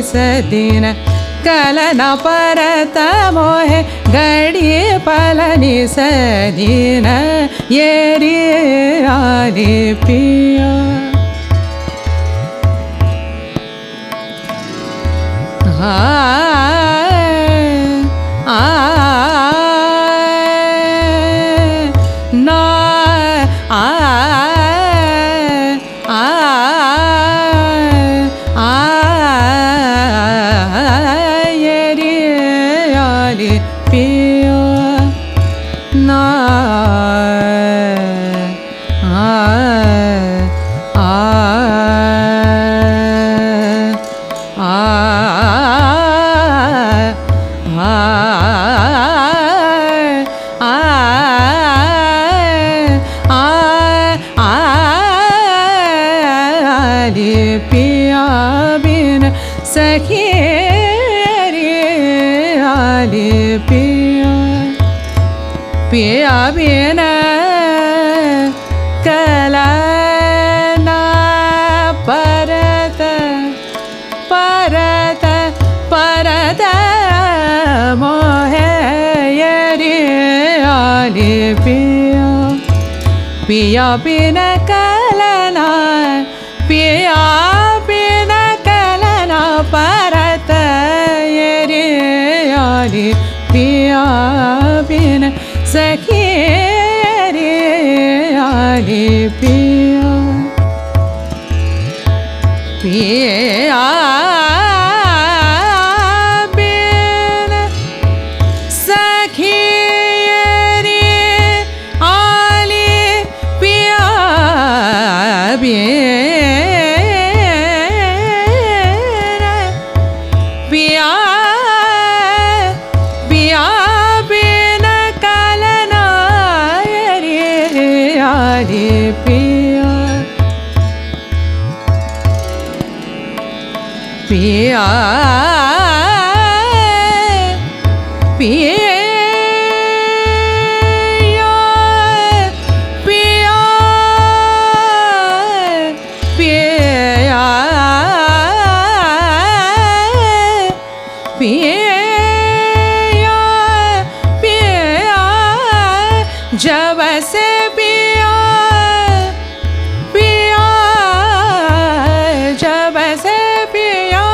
सदीन कलना परत मोहे घड़ी पलनी सदीन ये रे आली पिया पिया बिन कलना परत परत परत मोहे ये आली पिया पिया बिन कलना पिया बिन कलना परत ये आली पिया बिन सखी रे आली पिया पिया बिन पिया पिया बिन कलना रे आरे पिया पिया पिया जब से पिया पिया जब से पिया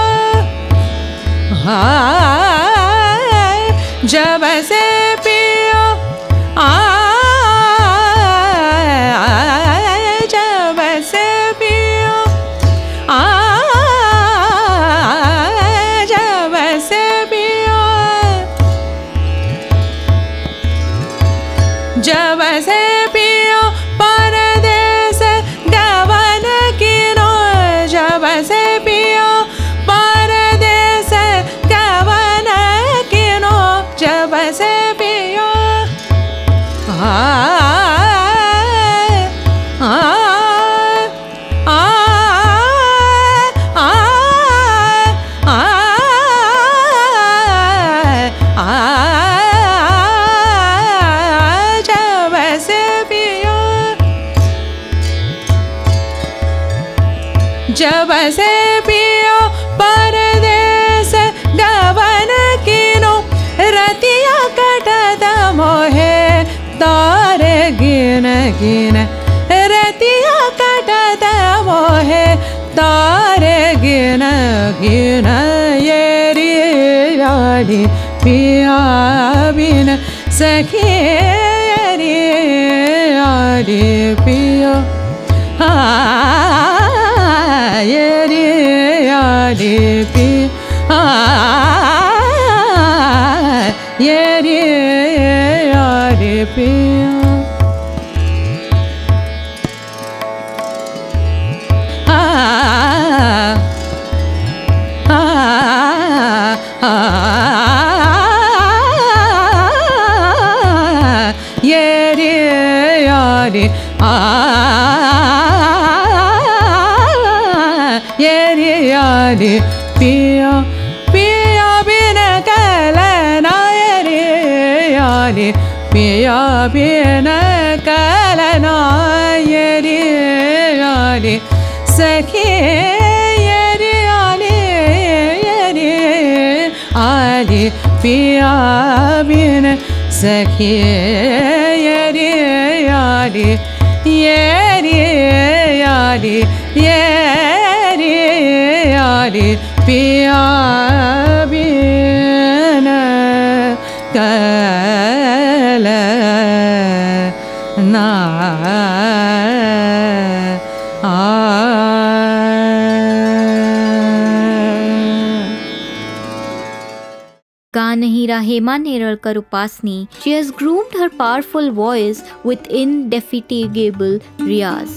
जब से पिया जब से पिया जब से पिया जब से पियो परदेस गवन किनो जब से पियो परदेस गवन किनो जब से पियो जब से पियो परदेस गवन किनो रतिया कटत मोहे तारे गिन गिन रतिया कटत मोहे तारे गिन गिन ये रे यारी पिया बिन सखी रे यारी पिया ये रे यारे पिया ये रे यारे पिया ये रे यारे ये रे यारे पिया पिया बिन कलना ये रे यारे पिया बिन कलना ये रे यारे सखी ये रे आले पिया बिन सखी ये रे आले ये रे आले ये यारे पिया बिन कलना गा नहीं रहा Hema Neralkar Upasni. She has groomed her powerful voice with indefatigable riyaz.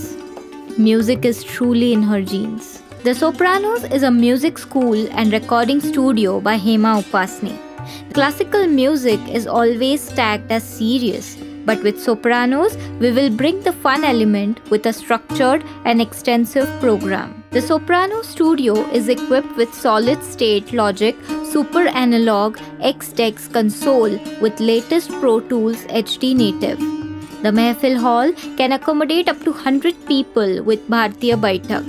Music is truly in her genes. The Sopranos is a music school and recording studio by Hema Upasni. Classical music is always tagged as serious, but with Sopranos, we will bring the fun element with a structured and extensive program. The Soprano studio is equipped with solid-state Logic Super Analog X-Dex console with latest Pro Tools HD Native. The Mehfil Hall can accommodate up to 100 people with Bhartiya Baitak.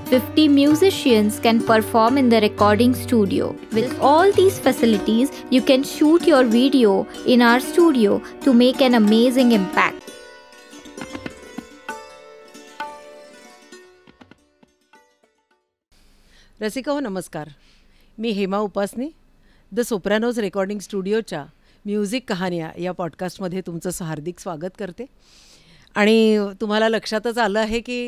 50 musicians can perform in the recording studio. With all these facilities, you can shoot your video in our studio to make an amazing impact. Rasika हो नमस्कार. मी हेमा उपासनी the Sopranos recording स्टुडिओच्या music कहाण्या या पॉडकास्टमध्ये तुमचं हार्दिक स्वागत करते. आणि तुम्हाला लक्षातच आलं आहे की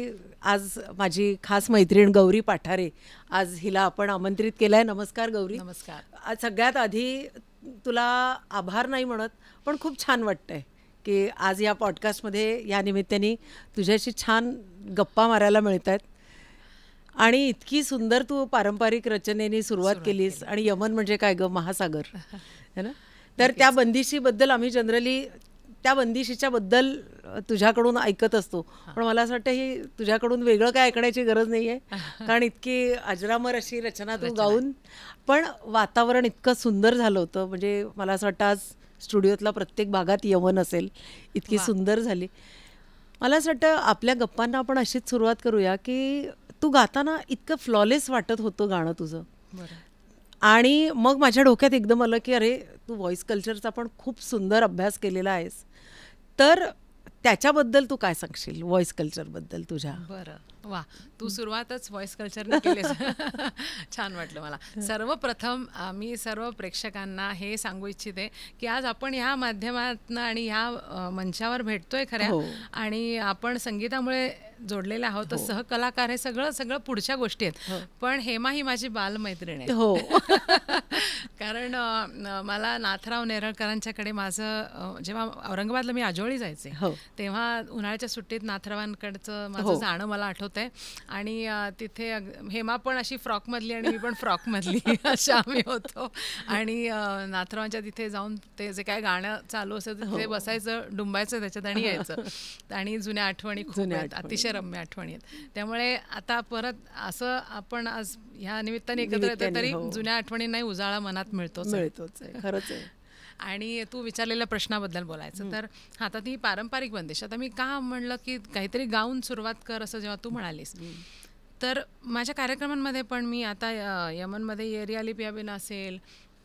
आज माझी खास मैत्रीण गौरी पाठारे, आज हिला आपण आमंत्रित केलं आहे. नमस्कार गौरी. नमस्कार. आज सगळ्यात आधी तुला आभार नाही म्हणत, पण खूप छान वाटतं आहे की आज या पॉडकास्टमध्ये या निमित्ताने तुझ्याशी छान गप्पा मारायला मिळत आहेत. आणि इतकी सुंदर तू पारंपरिक रचनेने सुरुवात केलीस. आणि यमन म्हणजे काय ग, महासागर है ना. तर त्या बंदिशीबद्दल आम्ही जनरली त्या बंदिशीच्या बद्दल तुझ्याकडून ऐकत असतो, पण मला असं वाटतं ही तुझ्याकडून वेगळं काय ऐकण्याची गरज नाही आहे, कारण इतकी अजरामर अशी रचना तू गाऊन, पण वातावरण इतकं सुंदर झालं होतं. म्हणजे मला असं वाटतं आज स्टुडिओतला प्रत्येक भागात यमन असेल, इतकी सुंदर झाली. मला असं वाटतं आपल्या गप्पांना आपण अशीच सुरुवात करूया की तू गाताना इतकं फ्लॉलेस वाटत होतं गाणं तुझं. आणि मग माझ्या डोक्यात एकदम आलं की अरे तू व्हॉइस कल्चरचा पण खूप सुंदर अभ्यास केलेला आहेस, तर त्याच्याबद्दल तू काय सांगशील, व्हॉइस कल्चरबद्दल तुझ्या? बरं, वा, तू सुरुवातच व्हॉइस कल्चरने केलीस. छान वाटलं मला. सर्वप्रथम मी सर्व प्रेक्षकांना हे सांगू इच्छिते की आज आपण ह्या माध्यमातनं आणि ह्या मंचावर भेटतोय खऱ्या, आणि आपण संगीतामुळे जोडलेले आहोत. तर सहकलाकार हे सगळं पुढच्या गोष्टी आहेत, पण हेमा ही माझी बालमैत्रीण आहे. हो. कारण मला नाथराव नेरळकरांच्याकडे माझं जेव्हा औरंगाबादला मी आजोळी जायचे तेव्हा उन्हाळ्याच्या सुट्टीत नाथरावांकडचं माझं जाणं मला आठवतंय. आणि तिथे हेमा पण अशी फ्रॉकमधली आणि मी पण फ्रॉकमधली अशा आम्ही होतो. आणि नाथरावांच्या तिथे जाऊन ते जे काय गाणं चालू असेल तिथे बसायचं, डुंबायचं त्याच्यात आणि यायचं. आणि जुन्या आठवणी खूप आहेत, अतिशय रम्य आठवणी आहेत. त्यामुळे आता परत असं आपण आज ह्या निमित्ताने एकत्र येतो तरी जुन्या आठवणींनाही उजाळा मनात मिळतोच. खरंच आहे. आणि तू विचारलेल्या प्रश्नाबद्दल बोलायचं तर आता ती पारंपरिक बंदिश, आता मी का म्हणलं की काहीतरी गाऊन सुरुवात कर असं जेव्हा तू म्हणालीस, तर माझ्या कार्यक्रमांमध्ये पण मी आता यमनमध्ये येरी आली पियाबिन असेल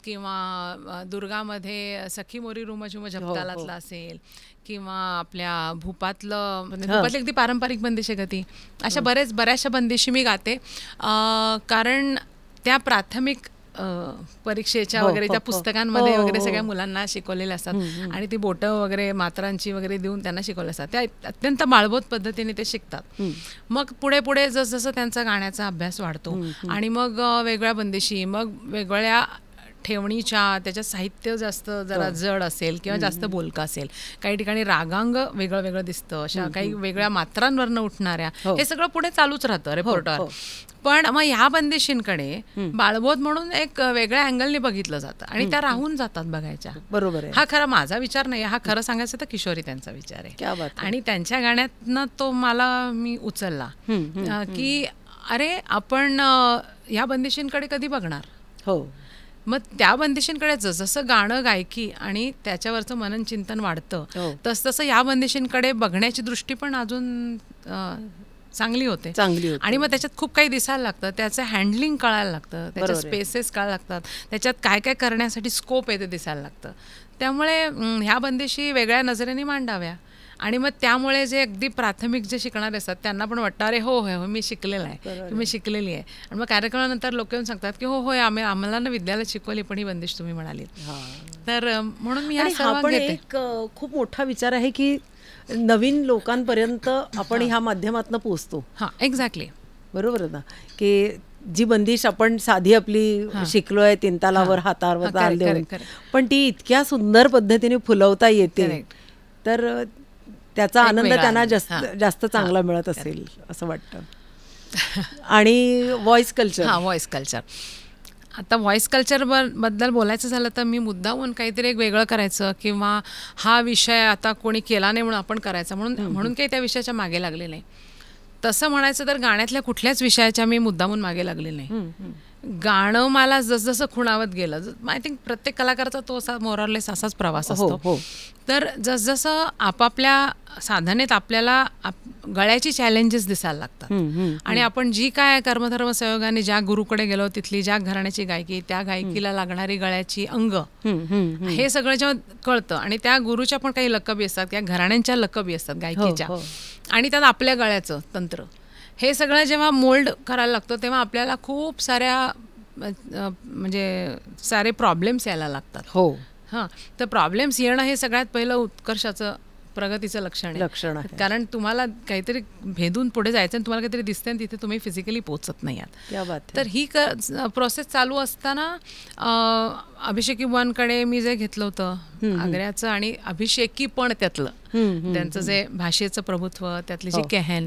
किंवा दुर्गामध्ये सखी मोरी रुम झुम झपतालातला असेल किंवा आपल्या भूपातलं भूपातली अगदी पारंपरिक बंदिश आहे का ती, अशा बऱ्याचशा बंदिशी मी गाते. कारण त्या प्राथमिक परीक्षेच्या वगैरे त्या पुस्तकांमध्ये वगैरे सगळ्या मुलांना शिकवलेल्या असतात आणि ती बोटं वगैरे मात्रांची वगैरे देऊन त्यांना शिकवल्या असतात. त्या अत्यंत माळबोध पद्धतीने ते शिकतात. मग पुढे जसं त्यांचा गाण्याचा अभ्यास वाढतो आणि मग वेगळ्या बंदिशी, मग वेगळ्या ठेवणीच्या, त्याच्यात साहित्य जास्त जरा जड असेल किंवा जास्त बोलकं असेल, काही ठिकाणी रागांग वेगळं दिसतं, अशा काही वेगळ्या मात्रांवरनं उठणाऱ्या, हे सगळं पुढे चालूच राहतं रिपोर्टर. पण मग ह्या बंदिशींकडे बाळबोध म्हणून एक वेगळ्या अँगलने बघितलं जातं आणि त्या राहून जातात बघायच्या. बरोबर आहे. हा खरा माझा विचार नाही, हा खरं सांगायचं तर किशोरी त्यांचा विचार आहे. आणि त्यांच्या गाण्यातनं तो मी उचलला की अरे आपण ह्या बंदिशींकडे कधी बघणार. हो. मग त्या बंदिशींकडे जसं गाणं, गायकी आणि त्याच्यावरचं मनन चिंतन वाढतं तसं या बंदिशींकडे बघण्याची दृष्टी पण अजून चांगली होते. आणि मग त्याच्यात खूप काही दिसायला लागतं, त्याचं हँडलिंग कळायला लागतं, त्याच्या स्पेसेस कळायला लागतात, त्याच्यात काय काय करण्यासाठी स्कोप आहे ते दिसायला लागतं. त्यामुळे ह्या बंदिशी वेगळ्या नजरेने मांडाव्या. आणि मग त्यामुळे जे अगदी प्राथमिक जे शिकणारे असतात त्यांना पण वाटतं अरे हो मी शिकलेला आहे, मी शिकलेली आहे. आणि मग कार्यक्रमानंतर लोक येऊन सांगतात की होय आम्हाला ना विद्यालयात शिकवली पण ही बंदिश तुम्ही म्हणाली. तर म्हणून मी एक खूप मोठा विचार आहे की नवीन लोकांपर्यंत आपण ह्या माध्यमातून पोहोचतो. हां, एक्झॅक्टली, बरोबर ना, की जी बंदिश आपण साधी आपली शिकलोय तीन तालावर हातावर ताल देऊन, पण ती इतक्या सुंदर पद्धतीने फुलवता येते, तर त्याचा आनंद त्यांना जास्त चांगला मिळत असेल असं वाटतं. आणि व्हॉइस कल्चर, आता व्हॉइस कल्चर बद्दल बोलायचं झालं तर मी मुद्दामून काहीतरी एक वेगळं करायचं किंवा हा विषय आता कोणी केला नाही म्हणून आपण करायचा म्हणून काही त्या विषयाच्या मागे लागले नाही. तसं म्हणायचं तर गाण्यातल्या कुठल्याच विषयाच्या मी मुद्दामून मागे लागले नाही. गाणं मला जसजसं खुणावत गेलं, आय थिंक प्रत्येक कलाकाराचा तो असा मोरॉरलेस असाच प्रवास असतो. तर जसजसं आपापल्या साधनेत आपल्याला गळ्याची चॅलेंजेस दिसायला लागतात आणि आपण जी काय कर्मधर्म संयोगाने ज्या गुरुकडे गेलो तिथली ज्या घराण्याची गायकी, त्या गायकीला लागणारी गळ्याची अंग, हे सगळं जेव्हा कळतं आणि त्या गुरुच्या पण काही लकबी असतात, त्या घराण्यांच्या लकबी असतात गायकीच्या, आणि त्यात आपल्या गळ्याचं तंत्र, हे सगळं जेव्हा मोल्ड करायला लागतं तेव्हा आपल्याला खूप सारे प्रॉब्लेम्स यायला लागतात. हां, तर प्रॉब्लेम्स येणं हे सगळ्यात पहिलं उत्कर्षाचं, प्रगतीचं लक्षण आहे. कारण तुम्हाला काहीतरी भेदून पुढे जायचं आणि तुम्हाला काहीतरी दिसतंय आणि तिथे तुम्ही फिजिकली पोहोचत नाही आहात. तर ही प्रोसेस चालू असताना अभिषेकी बुवांकडे मी जे घेतलं होतं आग्र्याचं आणि अभिषेकी पण त्यातलं त्यांचं जे भाषेचं प्रभुत्व त्यातली जी कॅहन,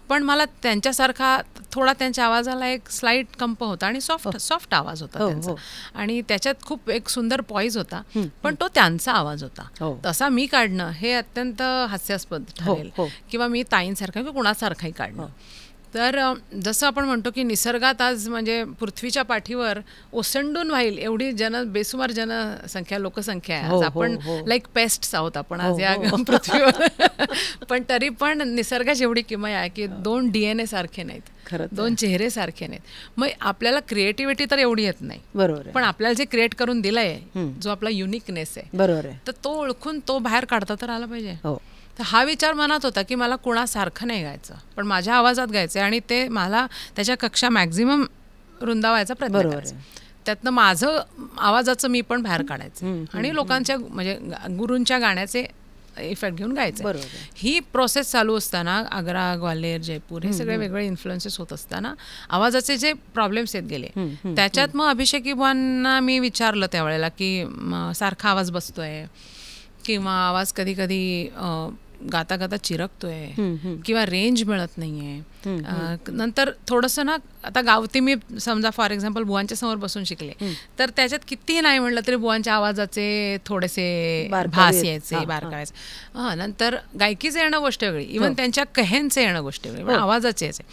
पण मला त्यांच्यासारखा थोडा त्यांच्या आवाजाला एक स्लाइट कंप होता आणि सॉफ्ट आवाज होता त्यांचा आणि त्याच्यात खूप एक सुंदर पॉइज होता, पण तो त्यांचा आवाज होता. तसा मी काढणं हे अत्यंत हास्यास्पद ठरेल किंवा मी ताईंसारखा किंवा कुणासारखाही काढणं. तर जसं आपण म्हणतो की निसर्गात आज म्हणजे पृथ्वीच्या पाठीवर ओसंडून वाईल एवढी बेसुमार जनसंख्या लोकसंख्या आहे. आज आपण लाईक पेस्ट्स आहोत आपण आज या पृथ्वीवर, पण तरी पण निसर्गाची एवढी किमया आहे की 2 DNA सारखे नाहीत, 2 चेहरे सारखे नाहीत. मग आपल्याला क्रिएटिव्हिटी तर एवढी येत नाही, बरोबर, पण आपल्याला जे क्रिएट करून दिलंय जो आपला युनिकनेस आहे, बरोबर आहे, तर तो ओळखून तो बाहेर काढता तर आला पाहिजे. तर हा विचार मनात होता की मला कुणासारखं नाही गायचं, पण माझ्या आवाजात गायचं आणि ते मला त्याच्या कक्षा मॅक्झिमम रुंदावायचा प्रयत्न करायचा. त्यातनं माझं आवाजाचं मी पण बाहेर काढायचं आणि लोकांच्या म्हणजे गुरूंच्या गाण्याचे इफेक्ट घेऊन गायचं. ही प्रोसेस चालू असताना आग्रा, ग्वाल्हेर, जयपूर हे सगळे वेगळे इन्फ्लुएन्सेस होत असताना आवाजाचे जे प्रॉब्लेम्स येत गेले, त्याच्यात मग अभिषेकी बुवांना मी विचारलं त्यावेळेला की सारखा आवाज बसतोय किंवा आवाज कधी कधी गाता गाता चिरकतोय किंवा रेंज मिळत नाहीये. नंतर थोडंसं ना आता गावती मी समजा फॉर एक्झाम्पल बुवांच्या समोर बसून शिकले तर त्याच्यात कितीही नाही म्हणलं तरी बुवांच्या आवाजाचे थोडेसे भास यायचे, बारकायचे. नंतर गायकीचं येणं गोष्ट वेगळी, इव्हन त्यांच्या कहेंचं येणं गोष्ट वेगळी, आवाजाचे यायचे.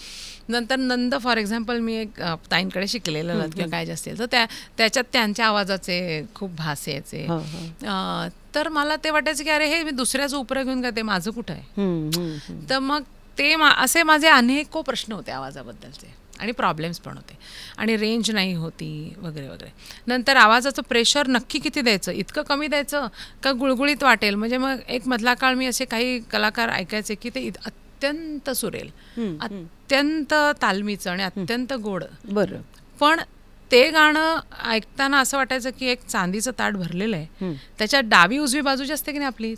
नंतर नंद फॉर एक्झाम्पल मी एक ताईंकडे शिकलेलं किंवा काय जे असतील तर त्याच्यात त्यांच्या आवाजाचे खूप भास यायचे. तर मला ते वाटायचं की अरे हे मी दुसऱ्याचं उपरा घेऊन गाते, माझं कुठं आहे. तर मग ते असे माझे अनेको प्रश्न होते आवाजाबद्दलचे आणि प्रॉब्लेम्स पण होते आणि रेंज नाही होती वगैरे वगैरे. नंतर आवाजाचं प्रेशर नक्की किती द्यायचं, इतकं कमी द्यायचं का गुळगुळीत वाटेल. म्हणजे मग एक मधला काळ मी असे काही कलाकार ऐकायचे की ते अत्यंत सुरेल, अत्यंत तालमीचं आणि अत्यंत गोड, बरं, पण ते गाणं ऐकताना असं वाटायचं की एक चांदीचं ताट भरलेलं आहे, त्याच्या डावी उजवी बाजू जी असते की नाही आपली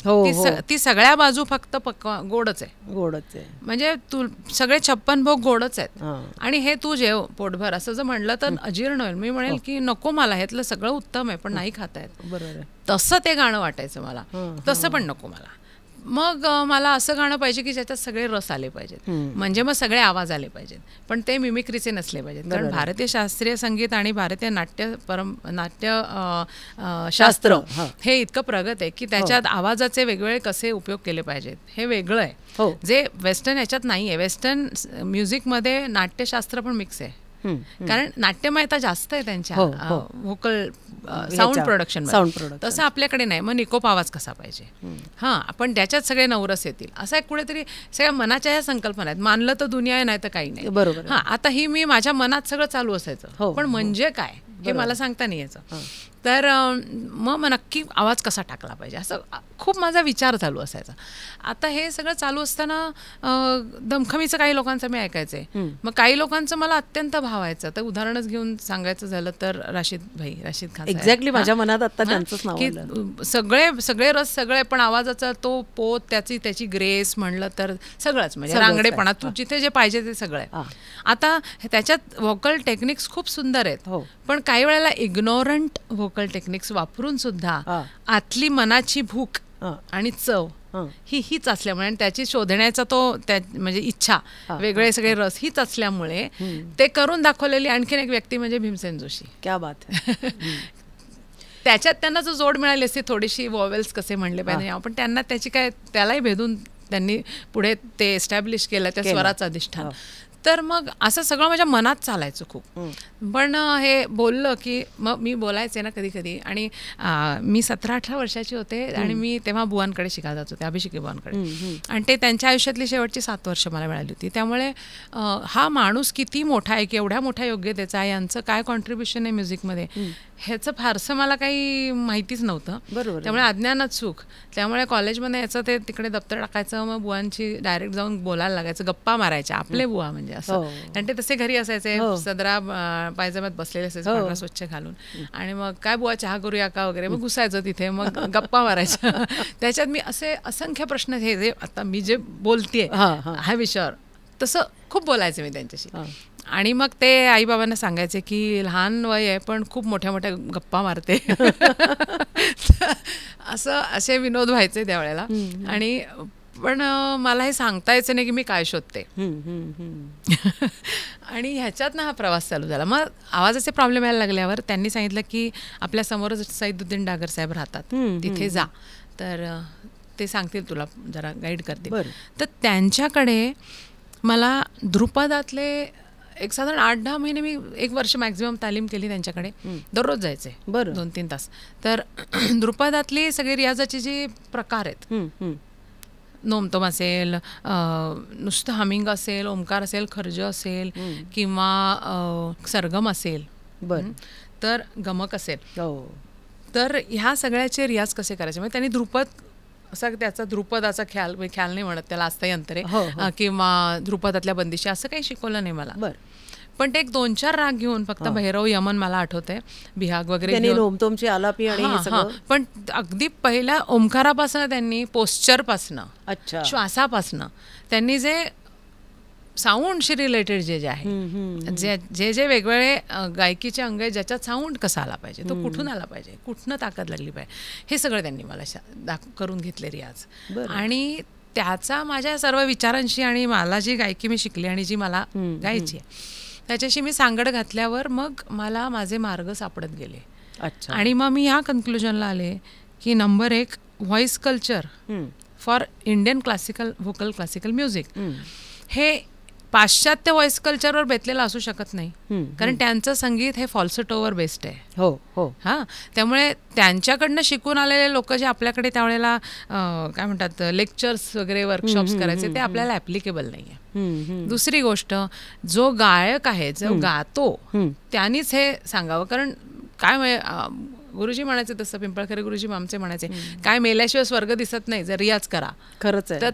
ती सगळ्या बाजू फक्त गोडच आहे, म्हणजे तू सगळे 56 भोग गोडच आहेत आणि हे तू जेव पोटभर असं जर म्हणलं तर अजीर्ण होईल. मी म्हणेल की नको, मला ह्यातलं सगळं उत्तम आहे पण नाही खाता येत, बरोबर, तसं ते गाणं वाटायचं मला. तसं पण नको मला. मग मला असं गाणं पाहिजे की ज्याच्यात सगळे रस आले पाहिजेत, म्हणजे मग सगळे आवाज आले पाहिजेत, पण ते मिमिक्रीचे नसले पाहिजेत. कारण भारतीय शास्त्रीय संगीत आणि भारतीय नाट्यशास्त्र हे इतकं प्रगत आहे की त्याच्यात आवाजाचे वेगवेगळे कसे उपयोग केले पाहिजेत हे वेगळं आहे, जे वेस्टर्न याच्यात नाही आहे. वेस्टर्न म्युझिकमध्ये नाट्यशास्त्र पण मिक्स आहे, कारण नाट्यमयता जास्त आहे त्यांच्या व्होकल साऊंड प्रोडक्शन. तसं आपल्याकडे नाही. मग निकोप आवाज कसा पाहिजे, पण त्याच्यात सगळे नवरस येतील असं एक कुठेतरी सगळ्या मनाच्या ह्या संकल्पना आहेत. मानलं तर दुनिया आहे, नाही तर काही नाही, बरोबर. आता ही मी माझ्या मनात सगळं चालू असायचं, पण म्हणजे काय हे मला सांगता नाही यायचं. तर मग नक्की आवाज कसा टाकला पाहिजे असं खूप माझा विचार चालू असायचा. आता हे सगळं चालू असताना दमखमीचं काही लोकांचं मी ऐकायचंय, मग काही लोकांचं मला अत्यंत भावायचं. तर उदाहरणच घेऊन सांगायचं झालं तर राशीद खान एक्झॅक्टली माझ्या मनात आता त्यांचंच नाव आलं. सगळे रस सगळे, पण आवाजाचा तो पोत, त्याची ग्रेस म्हणलं तर सगळंच, म्हणजे रांगडेपणा, तू जिथे जे पाहिजे ते सगळं आहे. आता त्याच्यात व्होकल टेक्निक्स खूप सुंदर आहेत, पण काही वेळेला इग्नोरंट व्होकल टेक्निक्स वापरून सुद्धा आतली मनाची भूक आणि चव हीच असल्यामुळे आणि त्याची शोधण्याचा तो म्हणजे इच्छा, वेगळे सगळे रस हीच असल्यामुळे ते करून दाखवलेली आणखीन एक व्यक्ती म्हणजे भीमसेन जोशी. क्या बात. त्याच्यात त्यांना जो जोड मिळाली असते थोडीशी, वॉवेल्स कसे म्हणले पाहिजे, पण त्यांना त्याची काय, त्यालाही भेदून त्यांनी पुढे ते एस्टॅब्लिश केलं त्या स्वराचं अधिष्ठान. तर मग असं सगळं माझ्या मनात चालायचं खूप. पण हे बोललं की मग मी बोलायचे ना कधी कधी, आणि मी 17-18 वर्षाची होते आणि मी तेव्हा बुवांकडे शिकायला जात होते, अभिषेकी बुवांकडे, आणि ते त्यांच्या आयुष्यातली शेवटची 7 वर्ष मला मिळाली होती. त्यामुळे हा माणूस किती मोठा आहे, की एवढ्या मोठ्या योग्यतेचा आहे, यांचं काय कॉन्ट्रीब्युशन आहे म्युझिकमध्ये ह्याचं फारसं मला काही माहितीच नव्हतं, बरोबर. त्यामुळे अज्ञानात सुख. त्यामुळे कॉलेजमध्ये याचं ते तिकडे दप्तर टाकायचं, मग बुवांची डायरेक्ट जाऊन बोलायला लागायचं, गप्पा मारायच्या, आपले बुवा म्हणजे असं. आणि ते तसे घरी असायचे, सदरा पायजमात बसलेले असायचे, पांढरा स्वच्छ घालून, आणि मग काय बुवा चहा करूया का वगैरे, मग घुसायचं तिथे, मग गप्पा मारायच्या. त्याच्यात मी असे असंख्य प्रश्न, हे जे आता मी जे बोलतेय ह्या विषयावर, तसं खूप बोलायचे मी त्यांच्याशी. आणि मग ते आईबाबांना सांगायचे की लहान वय आहे पण खूप मोठ्या मोठ्या गप्पा मारते. असे विनोद व्हायचे त्यावेळेला. आणि पण मला हे सांगता यायचं नाही की मी काय शोधते. आणि ह्याच्यात हा प्रवास चालू झाला. मग आवाजाचे प्रॉब्लेम यायला लागल्यावर त्यांनी सांगितलं की आपल्या समोरच सईदुद्दीन डागर साहेब राहतात, तिथे जा, तर ते सांगतील तुला, जरा गाईड करतील. तर त्यांच्याकडे मला ध्रुपदातले एक साधारण 8-10 महिने, मी 1 वर्ष मॅक्झिमम तालीम केली त्यांच्याकडे. दररोज जायचे 2-3 तास. तर ध्रुपदातली सगळी रियाजाची जी प्रकार आहेत, नोमतोम असेल, नुसतं हमिंग असेल, ओमकार असेल, खर्ज असेल, किंवा सरगम असेल, तर गमक असेल, तर ह्या सगळ्याचे रियाज कसे करायचे. म्हणजे त्यांनी ध्रुपद असा, त्याचा ध्रुपदाचा ख्याल नाही म्हणत त्याला, असतं यंत्रे किंवा ध्रुपदातल्या बंदिशी असं काही शिकवलं नाही मला. पण ते 1-2-4 राग घेऊन, फक्त भैरव, यमन मला आठवतंय, बिहाग वगैरे, पण अगदी पहिल्या ओंकारापासनं त्यांनी, पोस्चरपासनं, श्वासापासनं त्यांनी जे साऊंडशी रिलेटेड जे आहे, जे वेगवेगळे गायकीचे अंग आहे, ज्याच्यात साऊंड कसा आला पाहिजे, तो कुठून आला पाहिजे, कुठनं ताकद लागली पाहिजे, हे सगळं त्यांनी मला करून घेतले रियाज. आणि त्याचा माझ्या सर्व विचारांशी आणि मला जी गायकी मी शिकली आणि जी मला गायची आहे त्याच्याशी मी सांगड घातल्यावर मग मला माझे मार्ग सापडत गेले. आणि मग मी ह्या कन्क्लुजनला आले की number 1, voice culture for Indian vocal classical music हे पाश्चात्य व्हॉइस कल्चरवर बेतलेलं असू शकत नाही, कारण त्यांचं संगीत हे फॉल्सेटोवर बेस्ड आहे. हां, त्यामुळे त्यांच्याकडनं शिकून आलेले लोक जे आपल्याकडे त्यावेळेला काय म्हणतात लेक्चर्स वगैरे वर्कशॉप्स करायचे, ते आपल्याला ॲप्लिकेबल नाही आहे. दुसरी गोष्ट, जो गायक आहे, जो गातो, त्यांनीच हे सांगावं. कारण काय गुरुजी म्हणायचे तसं, पिंपळखरे गुरुजी आमचे म्हणायचे, काय मेल्याशिवाय स्वर्ग दिसत नाही, जर रियाज करा. खरंच आहे.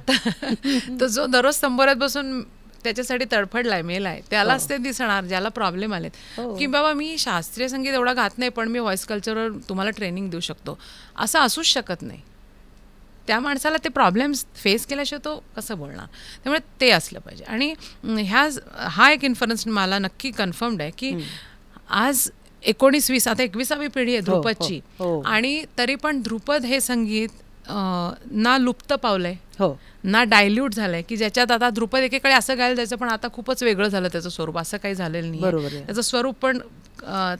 तर जो दररोज स्तंभोऱ्यात बसून त्याच्यासाठी तडफडलाय, मेलाय, त्यालाच ते दिसणार, ज्याला प्रॉब्लेम आलेत. की बाबा मी शास्त्रीय संगीत एवढा गात नाही, पण मी व्हॉइस कल्चरवर तुम्हाला ट्रेनिंग देऊ शकतो, असं असूच शकत नाही. त्या माणसाला ते प्रॉब्लेम्स फेस केल्याशिवाय तो कसं बोलणार. त्यामुळे ते असलं पाहिजे. आणि हा एक इन्फरन्स मला नक्की कन्फर्म्ड आहे की आज 19-20, आता 21वी पिढी आहे ध्रुपदची, आणि तरी पण ध्रुपद हे संगीत ना लुप्त पावलंय, ना डायल्यूट झालंय, की ज्याच्यात आता ध्रुपद एकेकाळी असं गायला जायचं, पण आता खूपच वेगळं झालं त्याचं स्वरूप, असं काही झालेलं नाही, त्याचं स्वरूप पण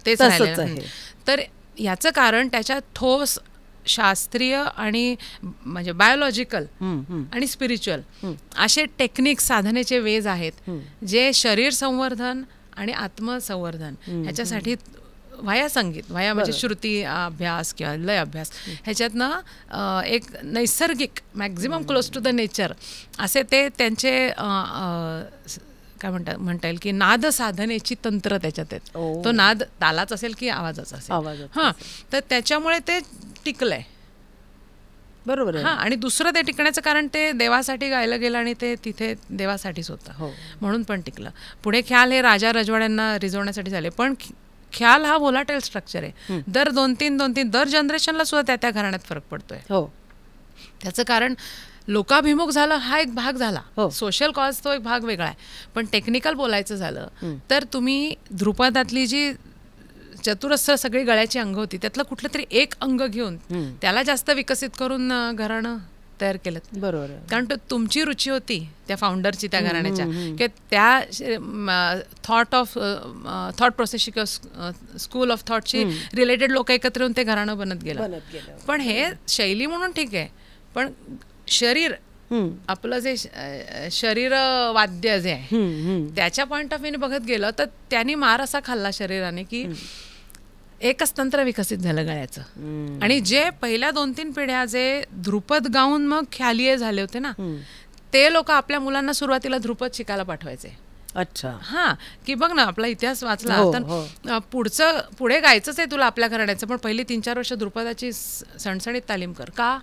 तेच राहिलेलं आहे. तर याचं कारण त्याच्यात ठोस शास्त्रीय आणि म्हणजे बायोलॉजिकल आणि स्पिरिच्युअल असे टेक्निक्स, साधनेचे वेज आहेत, जे शरीर संवर्धन आणि आत्मसंवर्धन ह्याच्यासाठी व्हाया संगीत, व्हाया म्हणजे श्रुती अभ्यास किंवा लय अभ्यास, ह्याच्यातनं एक नैसर्गिक, maximum close to the nature असे ते त्यांचे काय म्हणता येईल की नाद साधनेची तंत्र त्याच्यात आहेत. तो नाद तालाच असेल की आवाजाचा असेल, हां, तर त्याच्यामुळे ते टिकलंय. बरोबर आहे. हां, आणि दुसरं ते टिकण्याचं कारण ते देवासाठी गायलं गेलं आणि ते तिथे देवासाठीच होतं, म्हणून पण टिकलं. पुढे ख्याल हे राजा रजवाड्यांना रिझवण्यासाठी झाले, पण ख्याल हा व्होलाटाईल स्ट्रक्चर आहे. दर 2-3 दर जनरेशनला सुद्धा त्या घराण्यात फरक पडतोय. त्याचं कारण लोकाभिमुख झालं हा एक भाग झाला, सोशल कॉज तो एक भाग वेगळा आहे. पण टेक्निकल बोलायचं झालं तर तुम्ही ध्रुपदातली जी चतुरस्र सगळी गळ्याची अंग होती, त्यातलं कुठलं तरी एक अंग घेऊन त्याला जास्त विकसित करून घराणं तयार केलं. बरोबर. कारण तुमची रुची होती त्या फाउंडरची, त्या घराण्याच्या, की त्या थॉट प्रोसेसची किंवा स्कूल ऑफ थॉटची रिलेटेड लोक एकत्र येऊन ते घराणं बनत गेलं. पण हे शैली म्हणून ठीक आहे, पण शरीर आपलं जे शरीर वाद्य जे आहे त्याच्या पॉइंट ऑफ व्ह्यूने बघत गेलं तर त्यांनी मार असा खाल्ला शरीराने की एकच तंत्र विकसित झालं गळ्याचं. आणि जे पहिल्या 2-3 पिढ्या जे ध्रुपद गाऊन मग ख्यालीय झाले होते ना, ते लोक आपल्या मुलांना सुरुवातीला ध्रुपद शिकायला पाठवायचे. अच्छा. हां, की बघ ना आपला इतिहास वाचला तर पुढे गायचंच आहे तुला आपल्या घराण्याचं, पण पहिली 3-4 वर्ष ध्रुपदाची सणसणीत तालीम कर. का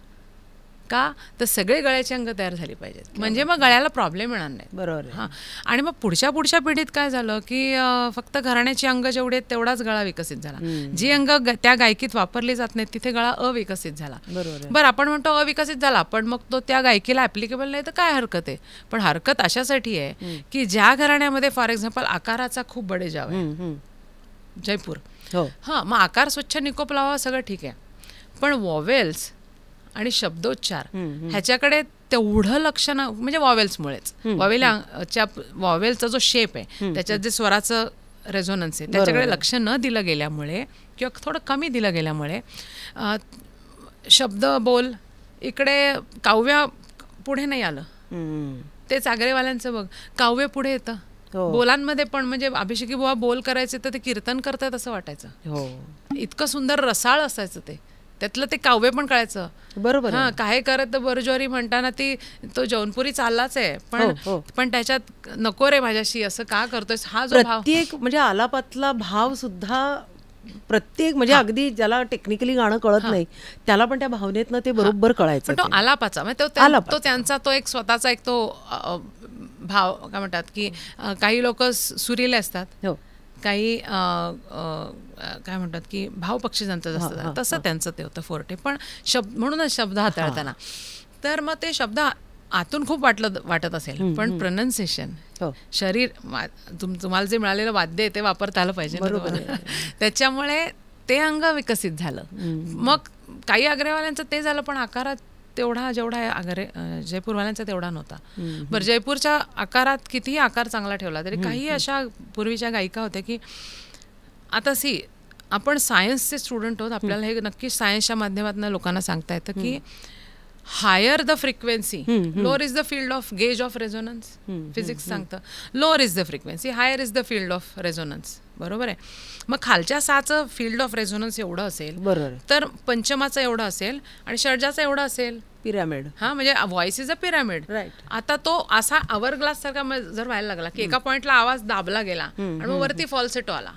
का तर सगळे गळ्याची अंग तयार झाली पाहिजेत, म्हणजे मग गळ्याला प्रॉब्लेम येणार नाही. बरोबर. हां, आणि मग पुढच्या पिढीत काय झालं की फक्त घराण्याची अंग जेवढे आहेत तेवढाच गळा विकसित झाला. जी अंग त्या गायकीत वापरली जात नाहीत तिथे गळा अविकसित झाला. बरं, आपण म्हणतो अविकसित झाला, पण मग तो त्या गायकीला ऍप्लिकेबल नाही तर काय हरकत आहे? पण हरकत अशासाठी आहे की ज्या घराण्यामध्ये फॉर एक्झाम्पल आकाराचा खूप बडेजाव आहे, जयपूर, हां, मग आकार स्वच्छ निकोप लावा सगळं ठीक आहे, पण वॉवेल्स आणि शब्दोच्चार ह्याच्याकडे तेवढं लक्ष ना, म्हणजे वॉवेल्समुळेच वॉवेलचा जो शेप आहे त्याच्यात जे स्वराचं रेझोनन्स आहे त्याच्याकडे लक्ष न दिलं गेल्यामुळे किंवा थोडं कमी दिलं गेल्यामुळे शब्द बोल इकडे काव्य पुढे नाही आलं. तेच आगरेवाल्यांचं बघ, काव्य पुढे येतं बोलांमध्ये पण, म्हणजे अभिषेकी बुवा बोल करायचे तर ते कीर्तन करतायत असं वाटायचं. इतकं सुंदर रसाळ असायचं ते, त्यातलं ते काव्य पण कळायचं. बरोबर. हां, काय करत बरज्वारी म्हणताना तो जौनपुरी चाललाच आहे, पण त्याच्यात नको रे माझ्याशी असं का करतोय, हा जो प्रत्येक म्हणजे आलापातला भाव सुद्धा प्रत्येक, म्हणजे अगदी ज्याला टेक्निकली गाणं कळत नाही त्याला पण त्या भावनेतनं ते बरोबर कळायचं. तो आलापाचा म्हणजे तो त्यांचा तो एक स्वतःचा एक तो भाव, काय म्हणतात की काही लोक सुरीले असतात, काही काय म्हणतात की भावपक्षी ज्यांचं असतं तसं त्यांचं ते होतं फोर्टे. पण म्हणूनच शब्द हाताळताना तर मग ते शब्द आतून खूप वाटत असेल, पण प्रोनन्सिएशन, शरीर, तुम्हाला जे मिळालेलं वाद्य आहे ते वापरता आलं पाहिजे, त्याच्यामुळे ते अंग विकसित झालं. मग काही आग्रेवाल्यांचं ते झालं, पण आकारात तेवढा जेवढा जयपूरवाल्यांचा तेवढा नव्हता. बरं, जयपूरच्या आकारात कितीही आकार चांगला ठेवला तरी काही अशा पूर्वीच्या गायिका होत्या की आता आपण सायन्सचे स्टुडंट आहोत, आपल्याला हे नक्की सायन्सच्या माध्यमातून लोकांना सांगता येतं की higher the frequency lower is the field of gauge of resonance. Physics सांगतं lower is the frequency, higher is the field of resonance. बरोबर आहे. मग खालच्या साचं फील्ड ऑफ रेझोनन्स एवढं असेल, तर पंचमाचं एवढं असेल आणि षड्जाचं एवढं असेल, पिरामिड. हा, म्हणजे व्हॉइस इज अ पिरामिड. आता तो असा आवर ग्लास सारखा जर व्हायला लागला की एका पॉइंटला आवाज दाबला गेला आणि मग वरती फॉल्सेटो आला,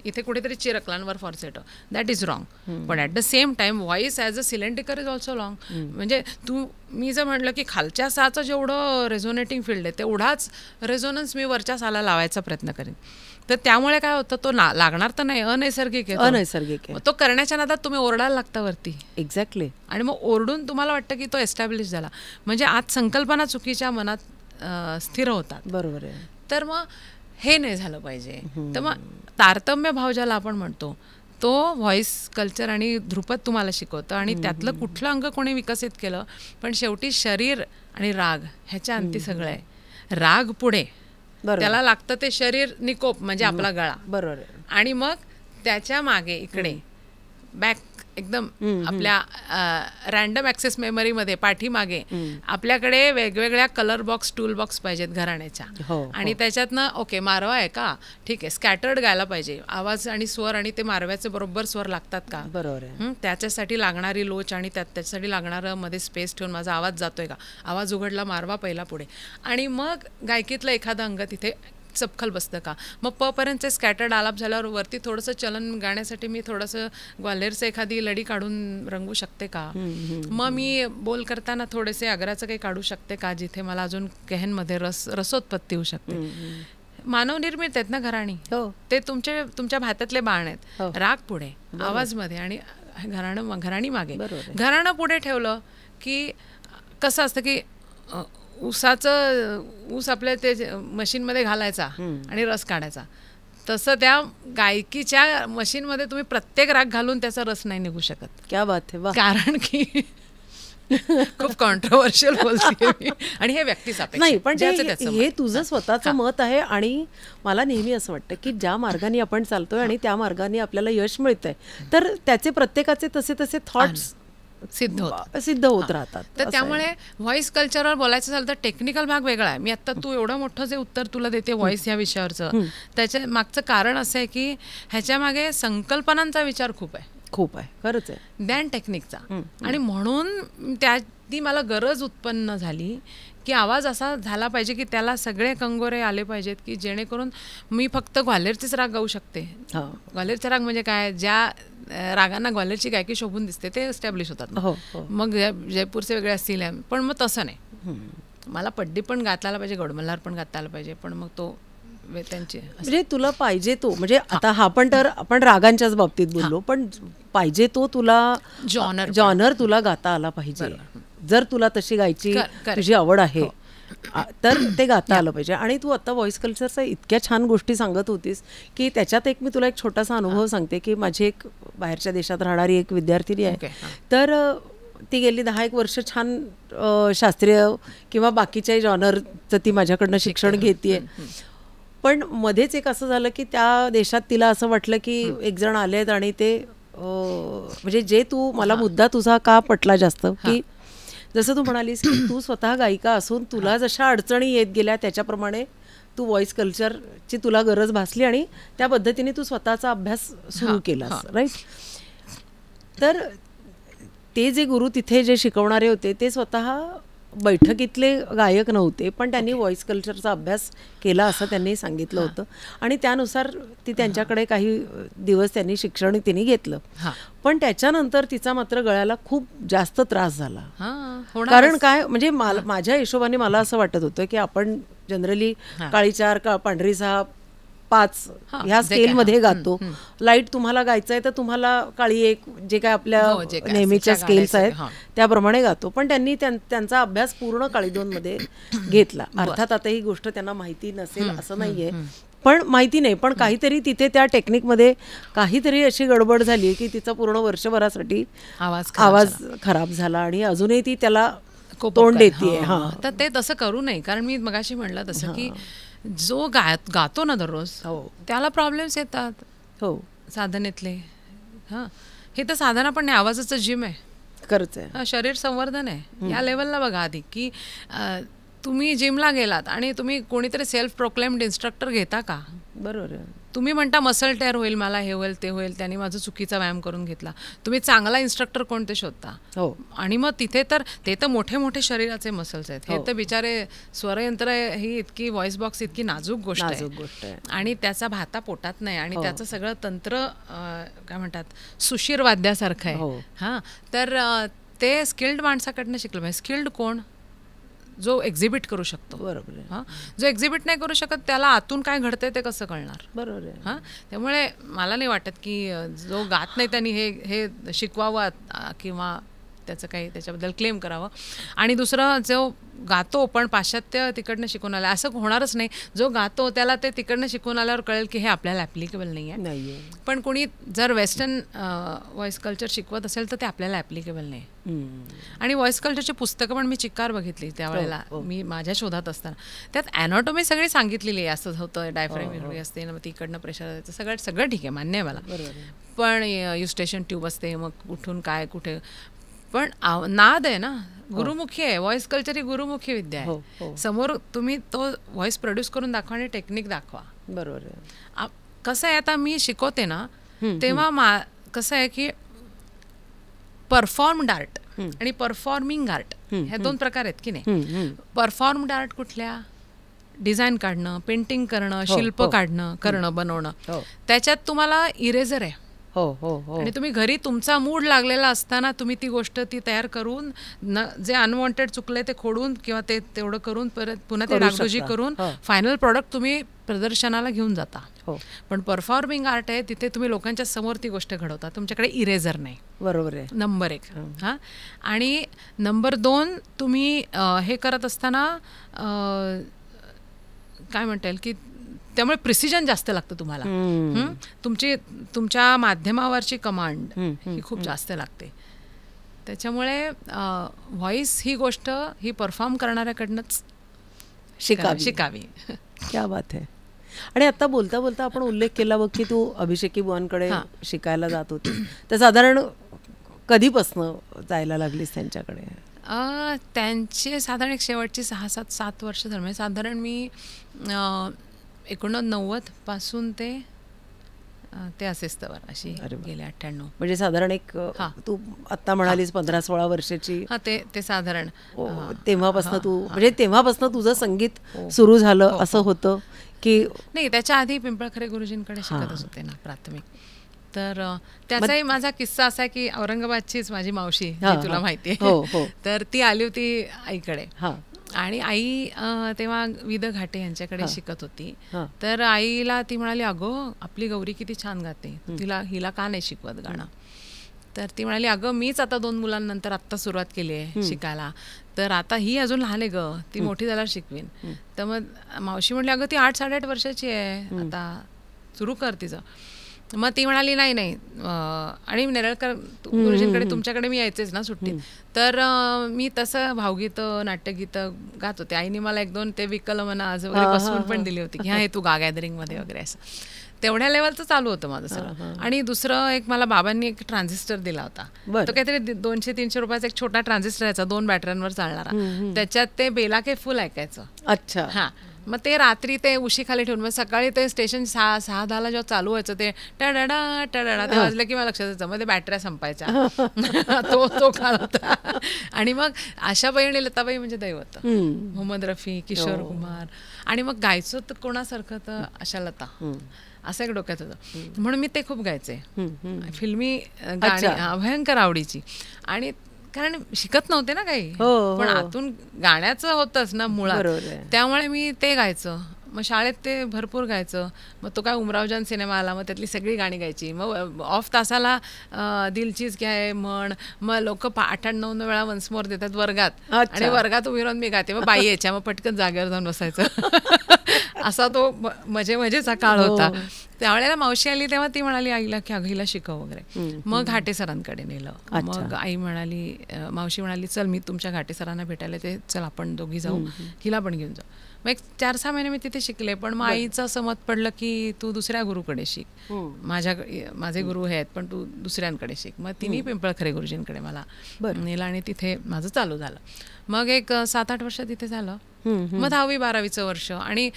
इथे कुठेतरी चिरकलांवर फॉल्सेटो, दॅट इज रॉंग. पण at the same time voice as a cylindrical is also wrong. म्हणजे मी जर म्हटलं की खालच्या साचं जेवढं रेझोनेटिंग फील्ड आहे तेवढाच रेझोनन्स मी वरच्या साला लावायचा प्रयत्न करेन, तर त्यामुळे काय होतं, तो लागणार तर नाही, अनैसर्गिक आहे. तो करण्याच्या नादात तुम्ही ओरडायला लागता वरती. एक्झॅक्टली. आणि मग ओरडून तुम्हाला वाटतं की तो एस्टॅब्लिश झाला, म्हणजे आज संकल्पना चुकीच्या मनात स्थिर होतात. बरोबर आहे. तर मग हे नाही झालं पाहिजे. तर मग तारतम्य भाव ज्याला आपण म्हणतो तो व्हॉइस कल्चर आणि ध्रुपद तुम्हाला शिकवतं, आणि त्यातलं कुठलं अंग कोणी विकसित केलं, पण शेवटी शरीर आणि राग ह्याच्या अंती सगळं आहे. राग पुढे, त्याला लागतं ते शरीर निकोप म्हणजे आपला गळा. बरोबर. आणि मग त्याच्या मागे इकडे बॅक एकदम आपल्या रॅन्डम ॲक्सेस मेमरीमध्ये पाठीमागे आपल्याकडे वेगवेगळ्या कलर बॉक्स, टूल बॉक्स पाहिजेत घराण्याच्या. आणि त्याच्यातनं ओके मारवा आहे का, ठीक आहे, स्कॅटर्ड गायला पाहिजे, आवाज आणि स्वर आणि ते मारव्याचे बरोबर स्वर लागतात का, बरोबर, त्याच्यासाठी लागणारी लोच आणि त्याच्यासाठी लागणारं मध्ये स्पेस ठेवून माझा आवाज जातोय का, आवाज उघडला मारवा पहिला पुढे, आणि मग गायकीतलं एखादं अंग तिथे चपखल बसतं का. मग प पर्यंतचे स्कॅटर्ड आलाप झाल्यावर वरती थोडंसं चलन गाण्यासाठी मी थोडंसं ग्वाल्हेरचं एखादी लडी काढून रंगू शकते का. मग मी बोल करताना थोडेसे आग्राचं काही काढू शकते का, जिथे मला अजून गहनमध्ये रसोत्पत्ती होऊ शकते. मानवनिर्मित आहेत ना घराणी, ते तुमच्या भात्यातले बाण आहेत. राग पुढे, आवाज मध्ये आणि घराणी मागे. घराणं पुढे ठेवलं की कसं असतं की ऊस आपल्या ते मशीनमध्ये घालायचा आणि रस काढायचा, तसं त्या गायकीच्या मशीनमध्ये तुम्ही प्रत्येक राग घालून त्याचा रस नाही निघू शकत. क्या बात है. कारण की खूप कॉन्ट्रोवर्शियल बोलते मी, आणि हे व्यक्तिसापेक्ष नाही, पण हे तुझं स्वतःचं मत आहे. आणि मला नेहमी असं वाटतं की ज्या मार्गाने आपण चालतोय आणि त्या मार्गाने आपल्याला यश मिळतंय, तर त्याचे प्रत्येकाचे तसे थॉट्स सिद्ध होत राहतात. तर त्यामुळे व्हॉइस कल्चरवर बोलायचं झालं तर टेक्निकल भाग वेगळा आहे. मी आता तू एवढं मोठं जे उत्तर तुला देते व्हॉइस या विषयावरचं, त्याच्या मागचं कारण असं आहे की ह्याच्या मागे संकल्पनांचा विचार खूप आहे, खरंच आहे, दॅन टेक्निकचा. आणि म्हणून ती मला गरज उत्पन्न झाली की आवाज असा झाला पाहिजे की त्याला सगळे कंगोरे आले पाहिजेत, की जेणेकरून मी फक्त ग्वाल्हेरचेच राग गाऊ शकते. ग्वाल्हेरचा राग म्हणजे काय, ज्या रागांना ग्वाल्हेरची गायकी शोभून दिसते ते एस्टॅब्लिश होतात ना. हो, हो. मग जयपूरचे वेगळे असतील, पण मग तसं नाही. मला पड्डी पण गाता आला पाहिजे, गडमल्हार पण गाता आला पाहिजे, पण मग तो त्यांचे म्हणजे तुला पाहिजे तो, म्हणजे आता हा पण तर आपण रागांच्याच बाबतीत बोललो, पण पाहिजे तो तुला जॉनर तुला गाता आला पाहिजे. जर तुला तशी गायची तुझी आवड आहे तर ते गाता आलं पाहिजे. आणि तू आता व्हॉइस कल्चरचा इतक्या छान गोष्टी सांगत होतीस की त्याच्यात एक मी तुला एक छोटासा अनुभव सांगते की माझी एक बाहेरच्या देशात राहणारी एक विद्यार्थिनी आहे. तर ती गेली 10-1 वर्ष छान शास्त्रीय किंवा बाकीच्याही जॉनरचं ती माझ्याकडनं शिक्षण घेतेय. पण मध्येच एक असं झालं की त्या देशात तिला असं वाटलं की एक जण आलेत आणि ते म्हणजे जे तू मला मुद्दा तुझा का पटला जास्त, की जसं तू म्हणालीस की तू स्वतः गायिका असून तुला जशा अडचणी येत गेल्या त्याच्याप्रमाणे तू व्हॉइस कल्चरची तुला गरज भासली आणि त्या पद्धतीने तू स्वतःचा अभ्यास सुरू केलास, राईट. तर ते जे गुरु तिथे जे शिकवणारे होते ते स्वतः बैठकीतले गायक नव्हते, पण त्यांनी व्हॉइस कल्चरचा अभ्यास केला असं त्यांनी सांगितलं होतं. आणि त्यानुसार ती त्यांच्याकडे काही दिवस त्यांनी शिक्षण तिने घेतलं. पण त्याच्यानंतर तिचा मात्र गळ्याला खूप जास्त त्रास झाला. कारण काय म्हणजे माझ्या हिशोबाने मला असं वाटत होतं की आपण जनरली काळी 4 पांढरी 6 5 ह्या स्केलमध्ये गातो. लाईट तुम्हाला गायचं आहे तर तुम्हाला काळी 1 जे काय आपल्या नेहमीच्या स्केल्स आहेत त्याप्रमाणे गातो. पण त्यांनी त्यांचा अभ्यास पूर्ण काळी 2 मध्ये घेतला. अर्थात आता ही गोष्ट त्यांना माहिती नसेल असं नाहीये, पण माहिती नाही, पण काहीतरी तिथे त्या टेक्निकमध्ये काहीतरी अशी गडबड झाली की तिचा पूर्ण वर्षभरासाठी आवाज खराब झाला आणि अजूनही ती त्याला तोंड देते. तर ते तसं करू नये, कारण मी मगाशी म्हणलं तसं की जो गातो ना दररोज त्याला प्रॉब्लेम्स येतात. हो, साधनेतले. हे तर साधना पण नाही, आवाजाचं जिम आहे, खरंच आहे, शरीर संवर्धन आहे. या लेवलला बघा आधी की तुम्ही जिमला गेलात आणि तुम्ही कोणीतरी सेल्फ प्रोक्लेम्ड इन्स्ट्रक्टर घेता का? बरोबर आहे. तुम्ही म्हणता मसल टेअर होईल, मला हे होईल ते होईल, त्यांनी माझा चुकीचा व्यायाम करून घेतला. तुम्ही चांगला इन्स्ट्रक्टर कोणते शोधता? हो. आणि मग तिथे तर ते तर मोठे मोठे शरीराचे मसल्स आहेत. हे तर बिचारे स्वरयंत्र ही इतकी व्हॉइस बॉक्स इतकी नाजूक गोष्ट आहे आणि त्याचा भाता पोटात नाही आणि त्याचं सगळं तंत्र काय म्हणतात सुशीर वाद्यासारखं आहे. हां, तर ते स्किल्ड माणसाकडनं शिकलं पाहिजे. स्किल्ड कोण? जो एक्झिबिट करू शकतो. बरोबर आहे. हां, जो एक्झिबिट नाही करू शकत त्याला आतून काय घडतंय ते कसं कळणार? बरोबर आहे. हां, त्यामुळे मला नाही वाटत की जो गात नाही त्यांनी हे शिकवावं किंवा त्याचं काही त्याच्याबद्दल क्लेम करावं. आणि दुसरं जो गातो पण पाश्चात्य तिकडनं शिकून आलं असं होणारच नाही. जो गातो त्याला ते तिकडनं शिकून आल्यावर कळेल की हे आपल्याला ॲप्लिकेबल नाही आहे. पण कोणी जर वेस्टर्न व्हॉइस कल्चर शिकवत असेल तर ते आपल्याला ॲप्लिकेबल नाही. आणि व्हॉइस कल्चरची पुस्तकं पण मी चिक्कार बघितली त्यावेळेला मी माझ्या शोधात असताना. त्यात ॲनॉटॉमी सगळी सांगितलेली आहे, असं होतं, डायफ्रॅम वेगळी असते, मग तिकडनं प्रेशर द्यायचं, सगळं ठीक आहे, मान्य आहे मला. पण युस्टेशन ट्यूब असते, मग कुठून काय कुठे, पण नाद आहे ना, गुरुमुखी आहे. व्हॉइस कल्चर ही गुरुमुखी विद्या आहे. समोर तुम्ही तो व्हॉइस प्रोड्यूस करून दाखवा आणि टेक्निक दाखवा. बरोबर आहे. कसं आहे, आता मी शिकवते ना तेव्हा कसं आहे की परफॉर्म्ड आर्ट आणि परफॉर्मिंग आर्ट ह्या 2 प्रकार आहेत की नाही. परफॉर्म्ड आर्ट कुठल्या? डिझाईन काढणं, पेंटिंग करणं, शिल्प करणं, बनवणं. त्याच्यात तुम्हाला इरेझर आहे. आणि तुम्ही घरी तुमचा मूड लागलेला असताना तुम्ही ती गोष्ट तयार करून जे अनवॉन्टेड चुकले ते खोडून किंवा ते तेवढं करून परत पुन्हा ते डागडुजी करून फायनल प्रॉडक्ट तुम्ही प्रदर्शनाला घेऊन जाता. पण परफॉर्मिंग आर्ट आहे, तिथे तुम्ही लोकांच्या समोर ती गोष्ट घडवता, तुमच्याकडे इरेझर नाही. बरोबर आहे. नंबर 1. हां, आणि नंबर 2 तुम्ही हे करत असताना काय म्हणता येईल की त्यामुळे प्रिसिजन जास्त लागतं तुम्हाला. तुमच्या माध्यमावरची कमांड ही खूप जास्त लागते. त्याच्यामुळे व्हॉइस ही गोष्ट ही परफॉर्म करणाऱ्याकडनंच शिकावी. क्या बात आहे. आणि आता बोलता बोलता आपण उल्लेख केला बघ की तू अभिषेकी बुवांकडे शिकायला जात होती, तर साधारण कधीपासून जायला लागलीस त्यांच्याकडे? त्यांचे साधारण एक शेवटची 6-7 वर्ष झाली. म्हणजे साधारण मी 1990 पासून ते असेस्तवर अशी गेले 98. म्हणजे साधारण एक तू आता म्हणालीस 15-16 वर्षाची. ते साधारण तेव्हापासून तू म्हणजे तेव्हापासून तुझं संगीत सुरू झालं असं होतं की नाही? त्याच्या आधी पिंपळखरे गुरुजींकडे शिकतच होते ना प्राथमिक. तर त्याचाही माझा किस्सा असा आहे की औरंगाबादचीच माझी मावशी हा, जी तुला हा. माहिती हो, आहे हो. तर ती आली होती आईकडे हां आणि आई तेव्हा विद घाटे यांच्याकडे शिकत होती. हां. तर आईला ती म्हणाली, अगं आपली गौरी किती छान गाते, हिला का नाही शिकवत गाणं. तर ती म्हणाली, अगं मीच आता 2 मुलांनंतर आत्ता सुरुवात केली आहे शिकायला, तर आता ही अजून लहान आहे ग, ती मोठी झाल्यावर शिकवीन. तर मग मावशी म्हटली, अगं ती 8-8.5 वर्षाची आहे, आता सुरू कर तिचं. मग ती म्हणाली, नाही नाही आणि नेरळकर गुरुजींकडे तुमच्याकडे मी यायचेच ना सुट्टीत, तर मी तसं भावगीतं नाट्यगीतं गात होते. आईने मला 1-2 ते विकलमना आज वगैरे बसवून पण दिली होती की हा हे तू गा गॅदरिंगमध्ये वगैरे असं. तेवढ्या लेवलचं चालू होतं माझं सगळं. आणि दुसरं एक मला बाबांनी एक ट्रान्झिस्टर दिला होता, तो काहीतरी 200-300 रुपयाचा एक छोटा ट्रान्झिस्टर यायचा 2 बॅटऱ्यांवर चालणारा, त्याच्यात ते बेला के फुल ऐकायचं. अच्छा. हां, मग ते रात्री ते उशीखाली ठेवून मग सकाळी ते स्टेशन 6-10ला जेव्हा चालू व्हायचं ते टडडा टडडा ते वाजलं की मला लक्षात यायचं, मग ते बॅटऱ्या संपायच्या. तो काळ होता. आणि मग आशाबाई आणि लताबाई म्हणजे दैवत, मोहम्मद रफी, किशोर कुमार. आणि मग गायचं तर कोणासारखं तर आशा लता, असं एक डोक्यात होतं. म्हणून मी ते खूप गायचे, फिल्मी गाणी भयंकर आवडीची. आणि कारण शिकत नव्हते ना काही, पण आतून गाण्याचं होतंच ना मुळात, त्यामुळे मी ते गायचं. मग शाळेत ते भरपूर गायचं. मग तो काय उमरावजान सिनेमा आला, मग त्यातली सगळी गाणी गायची. मग ऑफ तासाला दिलचीज क्या है म्हण, मग लोक 8-9 वेळा वन्स मोर देतात वर्गात, आणि वर्गात उभी राहून मी गाते. मग बाई यायच्या, मग पटकन जागेवर जाऊन बसायचं. असा तो मजेचा काळ होता. त्यावेळेला मावशी आली तेव्हा ती म्हणाली आईला की अगं हिला शिकव वगैरे. मग घाटे सरांकडे नेलं. मग आई म्हणाली, मावशी म्हणाली चल मी तुमच्या घाटे सरांना भेटायला ते, चल आपण दोघी जाऊ, हिला पण घेऊन जाऊ. मग एक 4-6 महिने मी तिथे शिकले. पण मग आईचं असं मत पडलं की तू दुसऱ्या गुरुकडे शिक, माझे गुरु हे आहेत पण तू दुसऱ्यांकडे शिक. मग तिन्ही पिंपळखरे गुरुजींकडे मला नेलं आणि तिथे माझं चालू झालं. मग एक 7-8 वर्ष तिथे झालं. मग 10वी-12वीचं वर्ष. आणि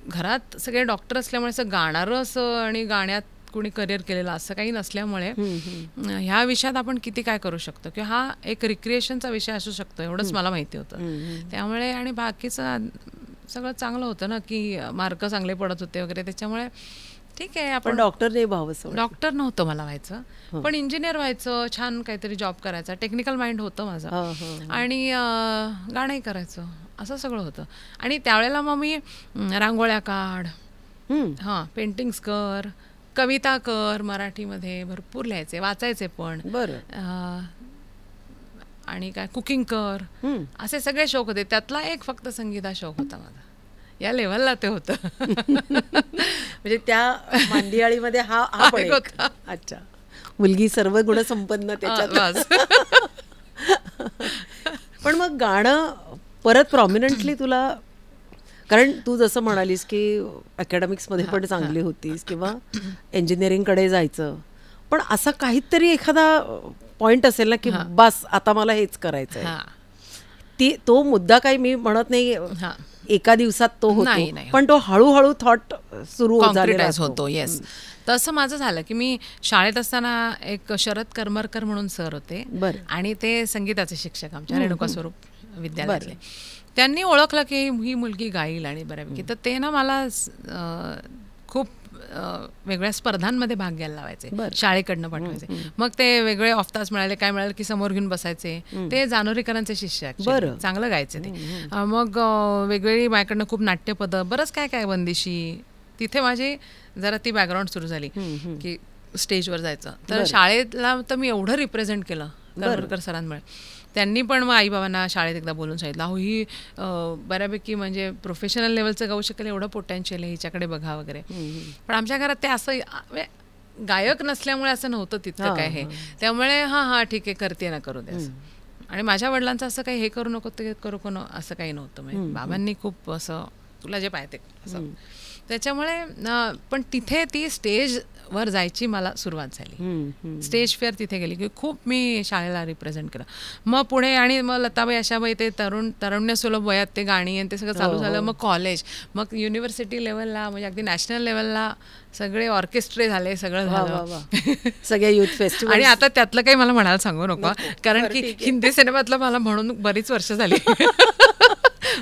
घरात सगळे डॉक्टर असल्यामुळे असं गाणारं असं आणि गाण्यात कोणी करिअर केलेलं असं काही नसल्यामुळे ह्या विषयात आपण किती काय करू शकतो किंवा हा एक रिक्रिएशनचा विषय असू शकतो एवढंच मला माहिती होतं. त्यामुळे आणि बाकीचं सगळं चांगलं होतं ना की मार्क चांगले पडत होते वगैरे, त्याच्यामुळे ठीक आहे आपण डॉक्टर नाही व्हावं. डॉक्टर नव्हतं मला व्हायचं, पण इंजिनियर व्हायचं, छान काहीतरी जॉब करायचा, टेक्निकल माइंड होतं माझं, आणि गाणंही करायचं, असं सगळं होतं. आणि त्यावेळेला मग मी रांगोळ्या काढ, पेंटिंग्स कर, कविता कर, मराठीमध्ये भरपूर लिहायचे, वाचायचे पण. आणि काय कुकिंग कर, असे सगळे शौक होते. त्यातला एक फक्त संगीता शौक होता माझा. या लेव्हलला ते होतं. म्हणजे त्या मांदियाळीमध्ये हा होता. अच्छा, मुलगी सर्व गुण संपन्न त्याच्यात. पण मग गाणं परत प्रॉमिनंटली तुला, कारण तू जसं म्हणालीस की अकॅडमिक्समध्ये पण चांगली होतीस किंवा इंजिनिअरिंगकडे जायचं, पण असं काहीतरी एखादा पॉइंट असेल ना की बस आता मला हेच करायचं आहे. तो मुद्दा काही मी म्हणत नाही एका दिवसात तो होतो, पण तो हळूहळू थॉट सुरू होतो. येस, तसं माझं झालं की मी शाळेत असताना एक शरद करमरकर म्हणून सर होते, आणि ते संगीताचे शिक्षक आमच्या रेणुका स्वरूप विद्यालयातले. त्यांनी ओळखलं की ही मुलगी गाईल आणि बऱ्यापैकी, तर ते ना मला खूप वेगळ्या स्पर्धांमध्ये भाग घ्यायला लावायचे, शाळेकडनं पाठवायचे. मग ते वेगळे ऑफ तास मिळाले, काय मिळालं की समोर घेऊन बसायचे. ते जानोरीकरांचे शिष्य, चांगलं गायचे ते. मग वेगवेगळी माझ्याकडनं खूप नाट्यपद, बरंच काय काय, बंदिशी. तिथे माझी जरा ती बॅकग्राऊंड सुरू झाली की स्टेजवर जायचं. तर शाळेला तर मी एवढं रिप्रेझेंट केलं करमरकर सरांमुळे. त्यांनी पण मग आईबाबांना शाळेत एकदा बोलून सांगितलं, अहो ही बऱ्यापैकी म्हणजे प्रोफेशनल लेवलचं गाऊ शकेल, एवढं पोटेन्शियल आहे, हिच्याकडे बघा वगैरे. पण आमच्या घरात ते असं गायक नसल्यामुळे असं नव्हतं तितकं काय हे, त्यामुळे हां ठीक आहे करते ना, करू दे असं. आणि माझ्या वडिलांचं असं काही हे करू नको ते करू नको असं काही नव्हतं. म्हणजे बाबांनी खूप असं तुला जे पाहिजे असं, त्याच्यामुळे. पण तिथे ती स्टेजवर जायची मला सुरुवात झाली. स्टेज फेअर तिथे गेली की खूप मी शाळेला रिप्रेझेंट केलं. मग पुढे आणि मग लताबाई आशाबाई ते तारुण्य सुलभ वयात ते गाणी आणि ते सगळं चालू झालं. मग कॉलेज, मग युनिव्हर्सिटी लेवलला, म्हणजे अगदी नॅशनल लेवलला सगळे ऑर्केस्ट्रे झाले, सगळं झालं, सगळे युथ फेस्टिवल. आणि आता त्यातलं काही मला म्हणायला सांगू नको, कारण की हिंदी सिनेमातलं मला म्हणून बरीच वर्ष झाली.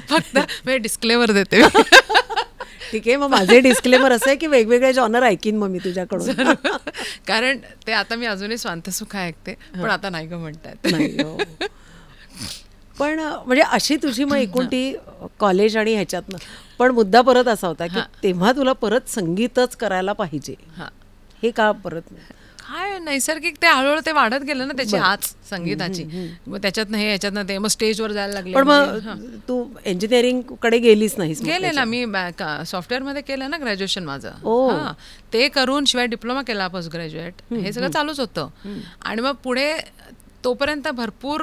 फक्त मी डिस्क्लेमर देते. ठीक आहे, मग माझे डिस्क्लेमर असं आहे की वेगवेगळे जॉनर ऐकीन मग मी तुझ्याकडून. कारण ते आता मी अजूनही स्वांत सुख ऐकते, पण आता नाही ग म्हणतात. नाही पण म्हणजे अशी तुझी मग एकूण ती कॉलेज आणि ह्याच्यातनं, पण मुद्दा परत असा होता की तेव्हा तुला परत संगीतच करायला पाहिजे, हे का परत? काय नैसर्गिक ते हळूहळू ते वाढत गेलं ना त्याची आज संगीताची, मग त्याच्यातनं हे याच्यातनं ते, मग स्टेजवर जायला लागले. पण मग तू इंजिनिअरिंग कडे गेलीच नाहीस? गेले ना मी, सॉफ्टवेअरमध्ये केलं ना ग्रॅज्युएशन माझं. ते करून शिवाय डिप्लोमा केला, पोस्ट ग्रॅज्युएट, हे सगळं चालूच होतं. आणि मग पुढे तोपर्यंत भरपूर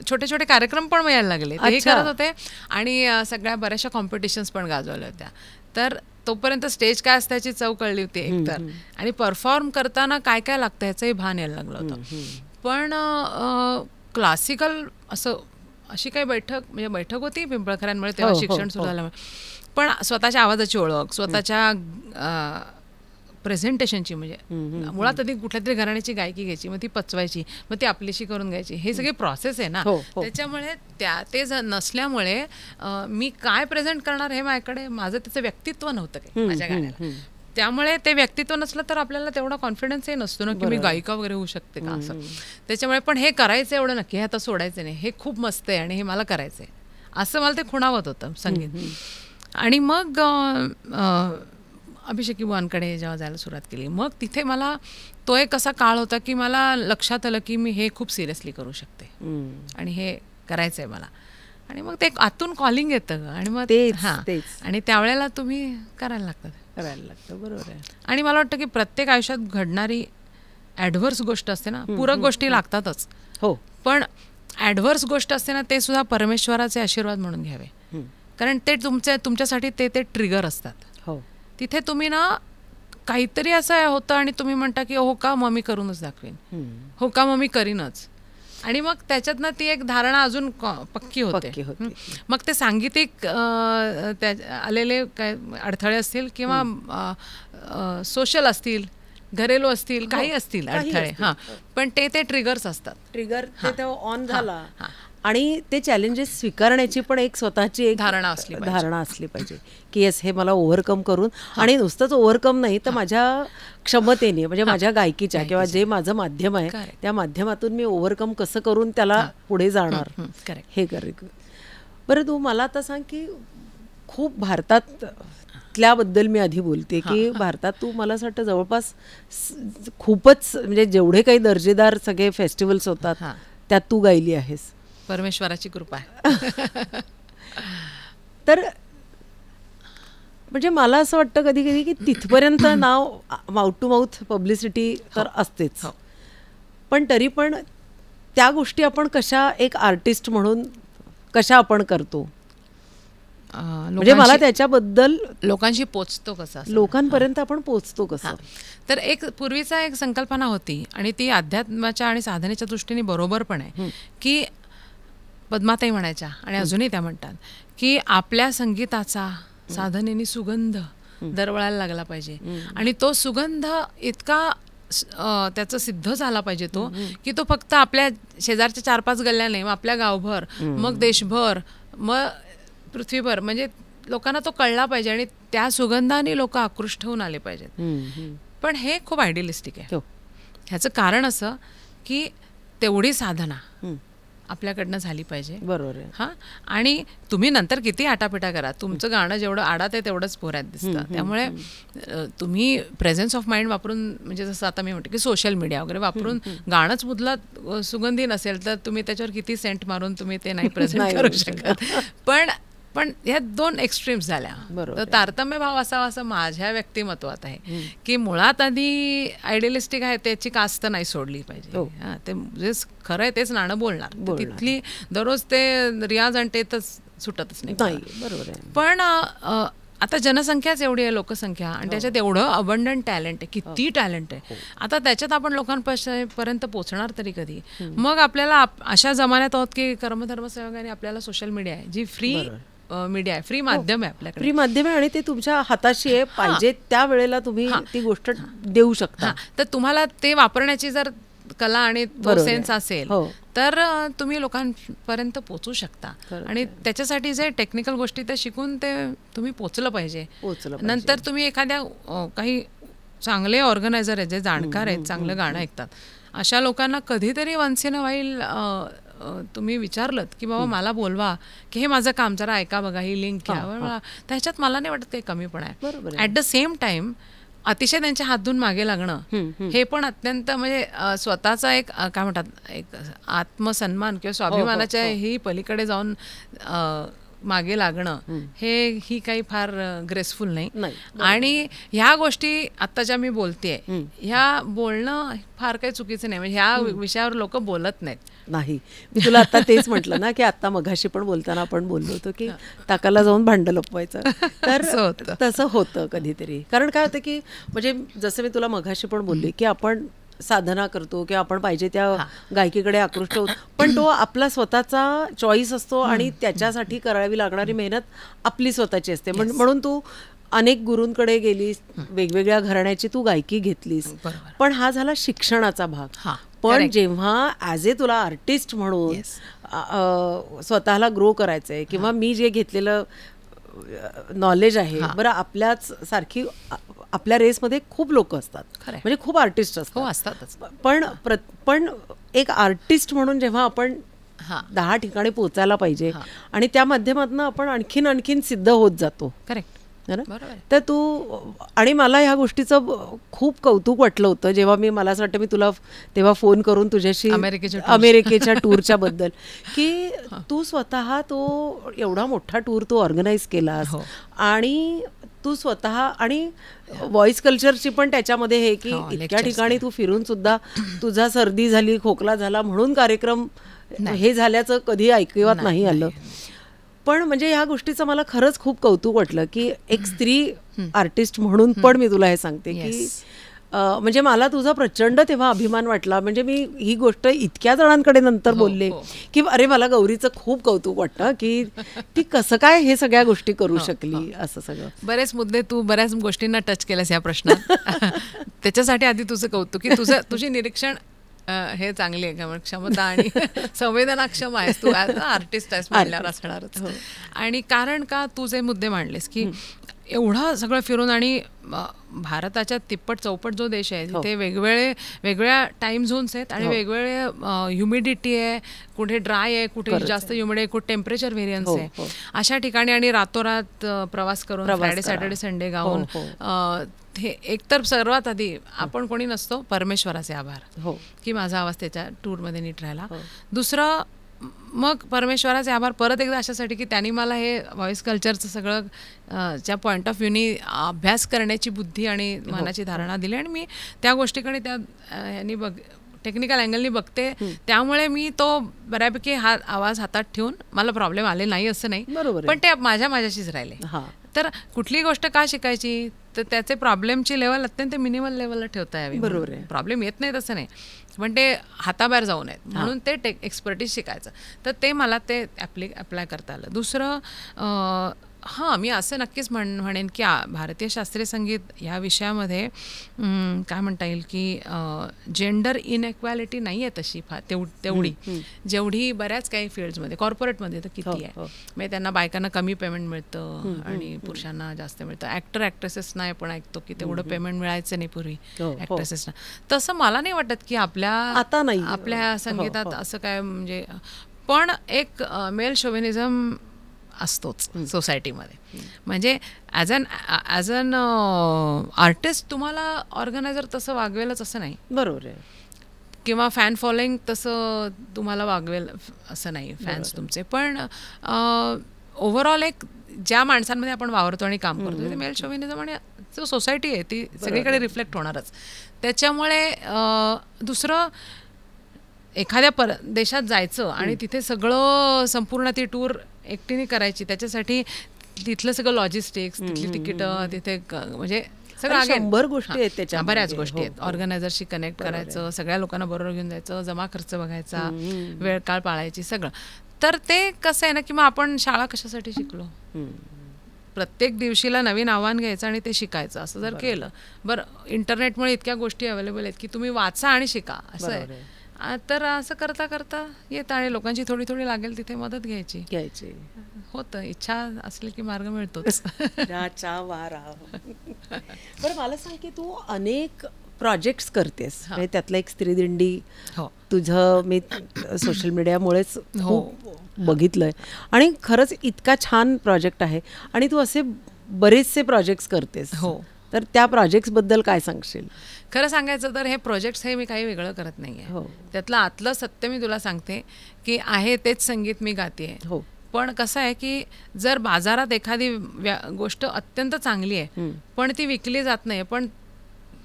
छोटे छोटे कार्यक्रम पण मिळायला लागले, तेही करत होते. आणि सगळ्या बऱ्याचशा कॉम्पिटिशन्स पण गाजवल्या होत्या. तर तोपर्यंत स्टेज काय असतं याची चव कळली होती एकतर, आणि परफॉर्म करताना काय काय लागतं ह्याचंही भान यायला लागलं होतं. पण क्लासिकल अशी काही बैठक होती पिंपळखऱ्यांमुळे, तेव्हा शिक्षण सुरू झाल्यामुळे. पण स्वतःच्या आवाजाची ओळख, स्वतःच्या प्रेझेंटेशनची, म्हणजे मुळात आधी कुठल्या तरी घराण्याची गायकी घ्यायची, मग ती पचवायची, मग ती आपलीशी करून घ्यायची, हे सगळी प्रोसेस आहे ना. त्याच्यामुळे ते नसल्यामुळे मी काय प्रेझेंट करणार हे माझ्याकडे, माझं त्याचं व्यक्तित्व नव्हतं काही माझ्या गाण्याला. त्यामुळे ते व्यक्तित्व नसलं तर आपल्याला तेवढा कॉन्फिडन्सही नसतो ना की मी गायिका वगैरे होऊ शकते का असं. त्याच्यामुळे पण हे करायचं एवढं नक्की, हे आता सोडायचं नाही, हे खूप मस्त आहे आणि हे मला करायचं आहे, असं मला ते खुणावत होतं संगीत. आणि मग अभिषेकी बुवांकडे जेव्हा जायला सुरुवात केली, मग तिथे मला तो एक असा काळ होता की मला लक्षात आलं की मी हे खूप सिरियसली करू शकते आणि हे करायचं आहे मला. आणि मग ते आतून कॉलिंग येतं आणि मग आणि त्यावेळेला तुम्ही करायला लागतं. बरोबर आहे. आणि मला वाटतं की प्रत्येक आयुष्यात घडणारी ॲडव्हर्स गोष्ट असते ना, पूरक गोष्टी लागतातच, पण ॲडव्हर्स गोष्ट असते ना, ते सुद्धा परमेश्वराचे आशीर्वाद म्हणून घ्यावे, कारण ते तुमच्यासाठी ते ट्रिगर असतात. तिथे तुम्ही ना काहीतरी असं होतं आणि तुम्ही म्हणता की हो का, मग मी करूनच दाखवेन, हो का, मग मी करीनच. आणि मग त्याच्यातनं ती एक धारणा अजून पक्की होते. मग ते सांगीतिक आलेले काय अडथळे असतील किंवा सोशल असतील, घरेलू असतील, काही असतील अडथळे, पण ते ट्रिगर्स असतात. ट्रिगर ऑन झाला आणि ते चॅलेंजेस स्वीकारण्याची पण एक स्वतःची एक धारणा असली पाहिजे की येस, हे मला ओव्हरकम करून, आणि नुसतंच ओव्हरकम नाही तर माझ्या क्षमतेने, म्हणजे माझ्या गायकीच्या किंवा जे माझं माध्यम आहे त्या माध्यमातून मी ओव्हरकम कसं करून त्याला पुढे जाणार, हे करेल. बरं, तू मला आता सांग की खूप भारतातल्याबद्दल मी आधी बोलते की भारतात तू, मला असं वाटतं जवळपास खूपच, म्हणजे जेवढे काही दर्जेदार सगळे फेस्टिवल्स होतात त्यात तू गायली आहेस. परमेश्वराची कृपा आहे. तर म्हणजे मला असं वाटतं कधी कधी की तिथपर्यंत नाव, माउथ टू माउथ पब्लिसिटी तर असतेच, पण तरी पण त्या गोष्टी आपण कशा एक आर्टिस्ट म्हणून कशा आपण करतो, म्हणजे मला त्याच्याबद्दल लोकांशी पोचतो कसा, लोकांपर्यंत आपण पोचतो कसं. तर एक पूर्वीचा एक संकल्पना होती आणि ती अध्यात्माच्या आणि साधनेच्या दृष्टीने बरोबर पण आहे की पद्माताई म्हणायच्या आणि अजूनही त्या म्हणतात की आपल्या संगीताचा साधनेने सुगंध दरवळायला लागला पाहिजे, आणि तो सुगंध इतका त्याचं सिद्ध झाला पाहिजे तो की तो फक्त आपल्या शेजारच्या 4-5 गल्ल्याने, मग आपल्या गावभर, मग देशभर, मग पृथ्वीभर, म्हणजे लोकांना तो कळला पाहिजे आणि त्या सुगंधाने लोक आकृष्ट होऊन आले पाहिजेत. पण हे खूप आयडियलिस्टिक आहे. ह्याचं कारण असं की तेवढी साधना आपल्याकडनं झाली पाहिजे. बरोबर आहे. हां, आणि तुम्ही नंतर किती आटापिटा करा, तुमचं गाणं जेवढं आडात आहे तेवढंच पोऱ्यात दिसतं. त्यामुळे तुम्ही प्रेझेन्स ऑफ माइंड वापरून, म्हणजे जसं आता मी म्हणते की सोशल मीडिया वगैरे वापरून गाणंच मुदला सुगंधी नसेल तर तुम्ही त्याच्यावर किती सेंट मारून तुम्ही ते नाही प्रेझेंट करू शकत. पण ह्या 2 एक्स्ट्रीम्स झाल्या. तर तारतम्य भाव असावा असं माझ्या व्यक्तिमत्वात आहे की मुळात आधी आयडियलिस्टिक आहे त्याची कास्त नाही सोडली पाहिजे. ते जे खरं आहे तेच नाणं बोलणार, तिथली दररोज ते रियाज आणि ते तर सुटतच नाही. बरोबर आहे. पण आता जनसंख्याच एवढी आहे, लोकसंख्या, आणि त्याच्यात एवढं अबंडंट टॅलेंट आहे, किती टॅलेंट आहे. आता त्याच्यात आपण लोकांपर्यंत पोहोचणार तरी कधी. मग आपल्याला अशा जमान्यात आहोत की कर्मधर्म सेवकांनी आपल्याला सोशल मीडिया आहे, जी फ्री मीडिया आहे, फ्री माध्यम आहे आपल्याकडे, फ्री माध्यम आहे, आणि ते तुमच्या हाताशी आहे, पाहिजे त्या वेळेला तुम्ही ती गोष्ट देऊ शकता. तर तुम्हाला ते वापरण्याची जर कला आणि तो सेन्स असेल तर तुम्ही लोकांपर्यंत पोचू शकता. आणि त्याच्यासाठी जे टेक्निकल गोष्टी त्या शिकून ते तुम्ही पोचलं पाहिजे. नंतर तुम्ही एखाद्या काही चांगले ऑर्गनायझर आहेत जे जाणकार आहेत, चांगलं गाणं ऐकतात, अशा लोकांना कधीतरी वन्स इन अ व्हाईल तुम्ही विचारलं की बाबा मला बोलवा की हे माझं काम जरा ऐका बघा, ही लिंक घ्या, त्याच्यात मला नाही वाटत काही कमीपणा आहे. ॲट द सेम टाइम अतिशय त्यांच्या हात धुवून मागे लागणं हे पण अत्यंत म्हणजे स्वतःचा एक काय म्हणतात एक आत्मसन्मान किंवा स्वाभिमानाच्या ही पलीकडे जाऊन मागे लागणं ही काही फार ग्रेसफुल नाही. आणि ह्या गोष्टी आता ज्या मी बोलतेय ह्या बोलणं फार काही चुकीचं नाही. म्हणजे ह्या विषयावर लोक बोलत नाहीत. नाही, मी तुला आता तेच म्हटलं ना की आता मघाशी पण बोलताना आपण बोललो होतो की ताकाला जाऊन भांडं लपवायचं. तर तसं होतं कधीतरी. कारण काय होतं की म्हणजे जसं मी तुला मघाशी पण बोलली की आपण साधना करतो किंवा आपण पाहिजे त्या गायकीकडे आकृष्ट होतो, पण तो आपला स्वतःचा चॉईस असतो आणि त्याच्यासाठी करावी लागणारी मेहनत आपली स्वतःची असते. म्हणून तू अनेक गुरूंकडे गेलीस, वेगवेगळ्या घराण्याची तू गायकी घेतलीस, पण हा झाला शिक्षणाचा भाग. पण जेव्हा ॲज ए तुला आर्टिस्ट म्हणून स्वतःला ग्रो करायचंय किंवा मी जे घेतलेलं नॉलेज आहे बरं, आपल्याच सारखी आपल्या रेसमध्ये खूप लोक असतात, म्हणजे खूप आर्टिस्ट असतात, पण एक आर्टिस्ट म्हणून जेव्हा आपण 10 ठिकाणी पोचायला पाहिजे आणि त्या माध्यमातून आपण आणखीन सिद्ध होत जातो. करेक्ट. तर तू आणि मला ह्या गोष्टीचं खूप कौतुक वाटलं होतं जेव्हा मला असं वाटतं मी तुला तेव्हा फोन करून तुझ्याशी अमेरिकेच्या टूरच्या बद्दल की तू स्वतः तो एवढा मोठा टूर तू ऑर्गनाईज केलास आणि तू स्वतः आणि व्हॉइस कल्चरची पण त्याच्यामध्ये हे की इतक्या ठिकाणी तू फिरून सुद्धा तुझा सर्दी झाली, खोकला झाला म्हणून कार्यक्रम हे झाल्याचं कधी ऐकिवात नाही आलं. पण म्हणजे ह्या गोष्टीचं मला खरंच खूप कौतुक वाटलं की एक स्त्री आर्टिस्ट म्हणून पण मी तुला हे सांगते की म्हणजे मला तुझा प्रचंड तेव्हा अभिमान वाटला. म्हणजे मी ही गोष्ट इतक्या जणांकडे नंतर बोलले की अरे मला गौरीचं खूप कौतुक वाटतं की ती कसं काय हे सगळ्या गोष्टी करू शकली. असं सगळं बरेच मुद्दे तू बऱ्याच गोष्टींना टच केल्यास या प्रश्नात. त्याच्यासाठी आधी तुझं कौतुक की तुझी निरीक्षण हे चांगली आहे, क्षमता आणि संवेदनाक्षम आहेस तू, ॲज अ आर्टिस्ट आहेस म्हणल्यावर असणारच. आणि कारण का तू जे मुद्दे मांडलेस की एवढं सगळं फिरून आणि भारताच्या तिप्पट चौपट जो देश आहे तिथे वेगवेगळ्या टाइम झोन्स आहेत आणि वेगवेगळे ह्युमिडिटी आहे, कुठे ड्राय आहे, कुठे जास्त ह्युमिड आहे, कुठे टेम्परेचर व्हेरियन्स आहे, अशा ठिकाणी आणि रातोरात प्रवास करून फ्रायडे सॅटर्डे संडे गाऊन हे एकतर सर्वात आधी आपण कोणी नसतो, परमेश्वराचे आभार की माझा आवाज त्याच्या टूरमध्ये नीट राहिला. दुसरं मग परमेश्वराचे आभार परत एकदा अशासाठी की त्यांनी मला हे व्हॉइस कल्चरचं सगळं च्या पॉईंट ऑफ व्ह्यूनी अभ्यास करण्याची बुद्धी आणि मनाची धारणा दिली आणि मी त्या गोष्टीकडे त्या ह्यांनी टेक्निकल अँगलनी बघते. त्यामुळे मी तो बऱ्यापैकी हा आवाज हातात ठेवून मला प्रॉब्लेम आले नाही असं नाही, पण ते माझ्याशीच राहिले. तर कुठली गोष्ट का शिकायची तर त्याचे प्रॉब्लेमची लेवल अत्यंत मिनिमल लेवलला ठेवता यावी. बरोबर आहे, प्रॉब्लेम येत नाही तसं नाही, पण ते हाताबाहेर जाऊ नयेत म्हणून ते एक्सपर्टीज शिकायचं. तर ते मला ते अप्लाय करता आलं. दुसरं मी असं नक्कीच म्हणेन की भारतीय शास्त्रीय संगीत ह्या विषयामध्ये काय म्हणता येईल की जेंडर इनइक्वॅलिटी नाही आहे तशी तेवढी जेवढी बऱ्याच काही फील्ड्समध्ये, कॉर्पोरेटमध्ये तर किती आहे. म्हणजे त्यांना बायकांना कमी पेमेंट मिळतं आणि पुरुषांना जास्त मिळतं. ॲक्ट्रेसेसना आपण ऐकतो की तेवढं पेमेंट मिळायचं नाही पूर्वी ॲक्ट्रेसेसना. तसं मला नाही वाटत की आपल्या संगीतात असं काय म्हणजे, पण एक मेल शोव्हिनिझम असतोच सोसायटीमध्ये. म्हणजे ॲज अन आर्टिस्ट तुम्हाला ऑर्गनायझर तसं वागवेलच असं नाही. बरोबर आहे. किंवा फॅन फॉलोईंग तसं तुम्हाला वागवेल असं नाही फॅन्स तुमचे. पण ओव्हरऑल एक ज्या माणसांमध्ये आपण वावरतो आणि काम करतो ते मेल शोव्हिनिझम आणि जो सोसायटी आहे ती सगळीकडे रिफ्लेक्ट होणारच. त्याच्यामुळे दुसरं एखाद्या देशात जायचं आणि तिथे सगळं संपूर्ण ती टूर एकटीने करायची, त्याच्यासाठी तिथलं सगळं लॉजिस्टिक्स, तिथली तिकीटं, तिथे म्हणजे सगळं 100 गोष्टी आहेत त्याच्या, बऱ्याच गोष्टी आहेत. ऑर्गनायझरशी कनेक्ट करायचं, सगळ्या लोकांना बरोबर घेऊन जायचं, जमा खर्च बघायचा, वेळ काळ पाळायची, सगळं. तर ते कसं आहे ना की मग आपण शाळा कशासाठी शिकलो, प्रत्येक दिवशीला नवीन आव्हान घ्यायचं आणि ते शिकायचं. असं जर केलं, बरं इंटरनेटमुळे इतक्या गोष्टी अवेलेबल आहेत की तुम्ही वाचा आणि शिका असं आहे. तर असं करता करता येतं आणि लोकांची थोडी थोडी लागेल तिथे मदत घ्यायची. होतं, इच्छा असली की मार्ग मिळतोच. बरं मला सांग की तू अनेक प्रोजेक्ट्स करतेस, त्यातलं एक स्त्रीदिंडी तुझं मी सोशल मीडियामुळेच बघितलंय आणि खरंच इतका छान प्रोजेक्ट आहे आणि तू असे बरेचसे प्रोजेक्ट्स करतेस. तर त्या प्रोजेक्ट्सबद्दल काय सांगशील? खरं सांगायचं तर हे प्रोजेक्ट्स हे मी काही वेगळं करत नाही आहे. त्यातलं आतलं सत्य मी तुला सांगते की आहे तेच संगीत मी गाते. पण कसं आहे की जर बाजारात एखादी गोष्ट अत्यंत चांगली आहे पण ती विकली जात नाही, पण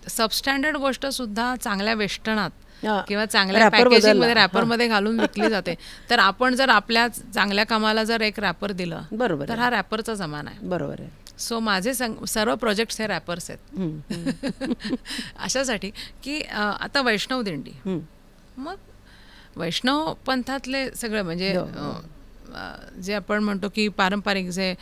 सबस्टँडर्ड गोष्ट सुद्धा चांगल्या वेस्टर्नात किंवा चांगल्या पॅकेजिंग मध्ये रॅपरमध्ये घालून विकली जाते, तर आपण जर आपल्या चांगल्या कामाला जर एक रॅपर दिलं बरोबर तर हा रॅपरचा जमाना आहे. बरोबर आहे. सो माझे सर्व प्रोजेक्ट्स हे रॅपर्स आहेत. अशासाठी की आता वैष्णव दिंडी, मग वैष्णव पंथातले सगळं म्हणजे जे आपण म्हणतो की पारंपरिक जे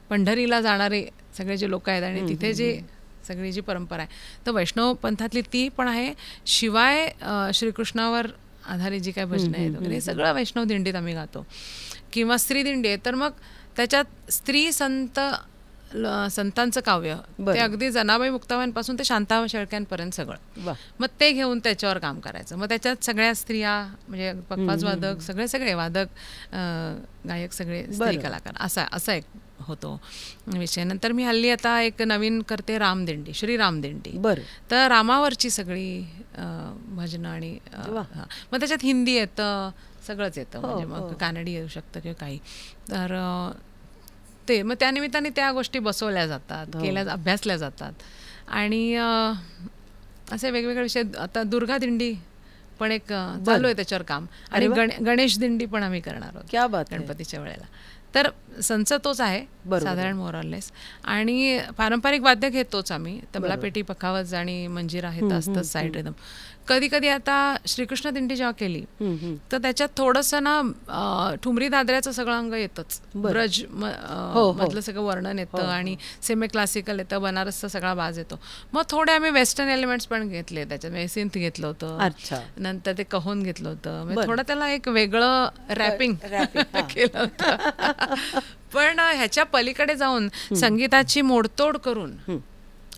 पंढरीला जाणारे सगळे जे लोक आहेत आणि तिथे जे सगळी जी परंपरा आहे तर वैष्णव पंथातली ती पण आहे, शिवाय श्रीकृष्णावर आधारित जी काही भजनं आहेत वगैरे सगळं वैष्णव दिंडीत आम्ही गातो. किंवा स्त्री दिंडी आहे तर मग त्याच्यात स्त्री संतांचं काव्य ते अगदी जनाबाई मुक्ताबाईंपासून ते शांता शेळक्यांपर्यंत सगळं, मग ते घेऊन त्याच्यावर काम करायचं. मग त्याच्यात सगळ्या स्त्रिया म्हणजे पखवाज वादक सगळे वादक गायक सगळे स्त्री कलाकार असा एक होतो विषय. नंतर मी हल्ली आता एक नवीन करते रामदिंडी, श्री रामदिंडी. तर रामावरची सगळी भजनं आणि मग त्याच्यात हिंदी येतं सगळंच येतं, म्हणजे मग कानडी येऊ शकतं किंवा काही. तर ते मग त्यानिमित्ताने त्या गोष्टी बसवल्या जातात, अभ्यासल्या जातात आणि असे वेगवेगळे विषय. आता दुर्गा दिंडी पण एक चालू आहे त्याच्यावर काम आणि गणेश दिंडी पण आम्ही करणार आहोत गणपतीच्या वेळेला. तर संच तोच आहे साधारण मोरलेस आणि पारंपरिक वाद्य घेतोच आम्ही, तबला पेटी पखावज आणि मंजिरा हे तर असतंच साईड रिदम. कधी कधी आता श्रीकृष्ण दिंडी जेव्हा केली तर त्याच्यात थोडंसं ना ठुमरी दादऱ्याचं सगळं अंग येतच, ब्रज मधलं सगळं वर्णन येतं आणि सेमी क्लासिकल येतं, बनारसचा सगळा बाज येतो. मग थोडे आम्ही वेस्टर्न एलिमेंट्स पण घेतले त्याच्यात, सिंथ घेतलं होतं, नंतर ते कहोन घेतलं होतं, म्हणजे थोडं त्याला एक वेगळं रॅपिंग केलं होतं. पण ह्याच्या पलीकडे जाऊन संगीताची मोडतोड करून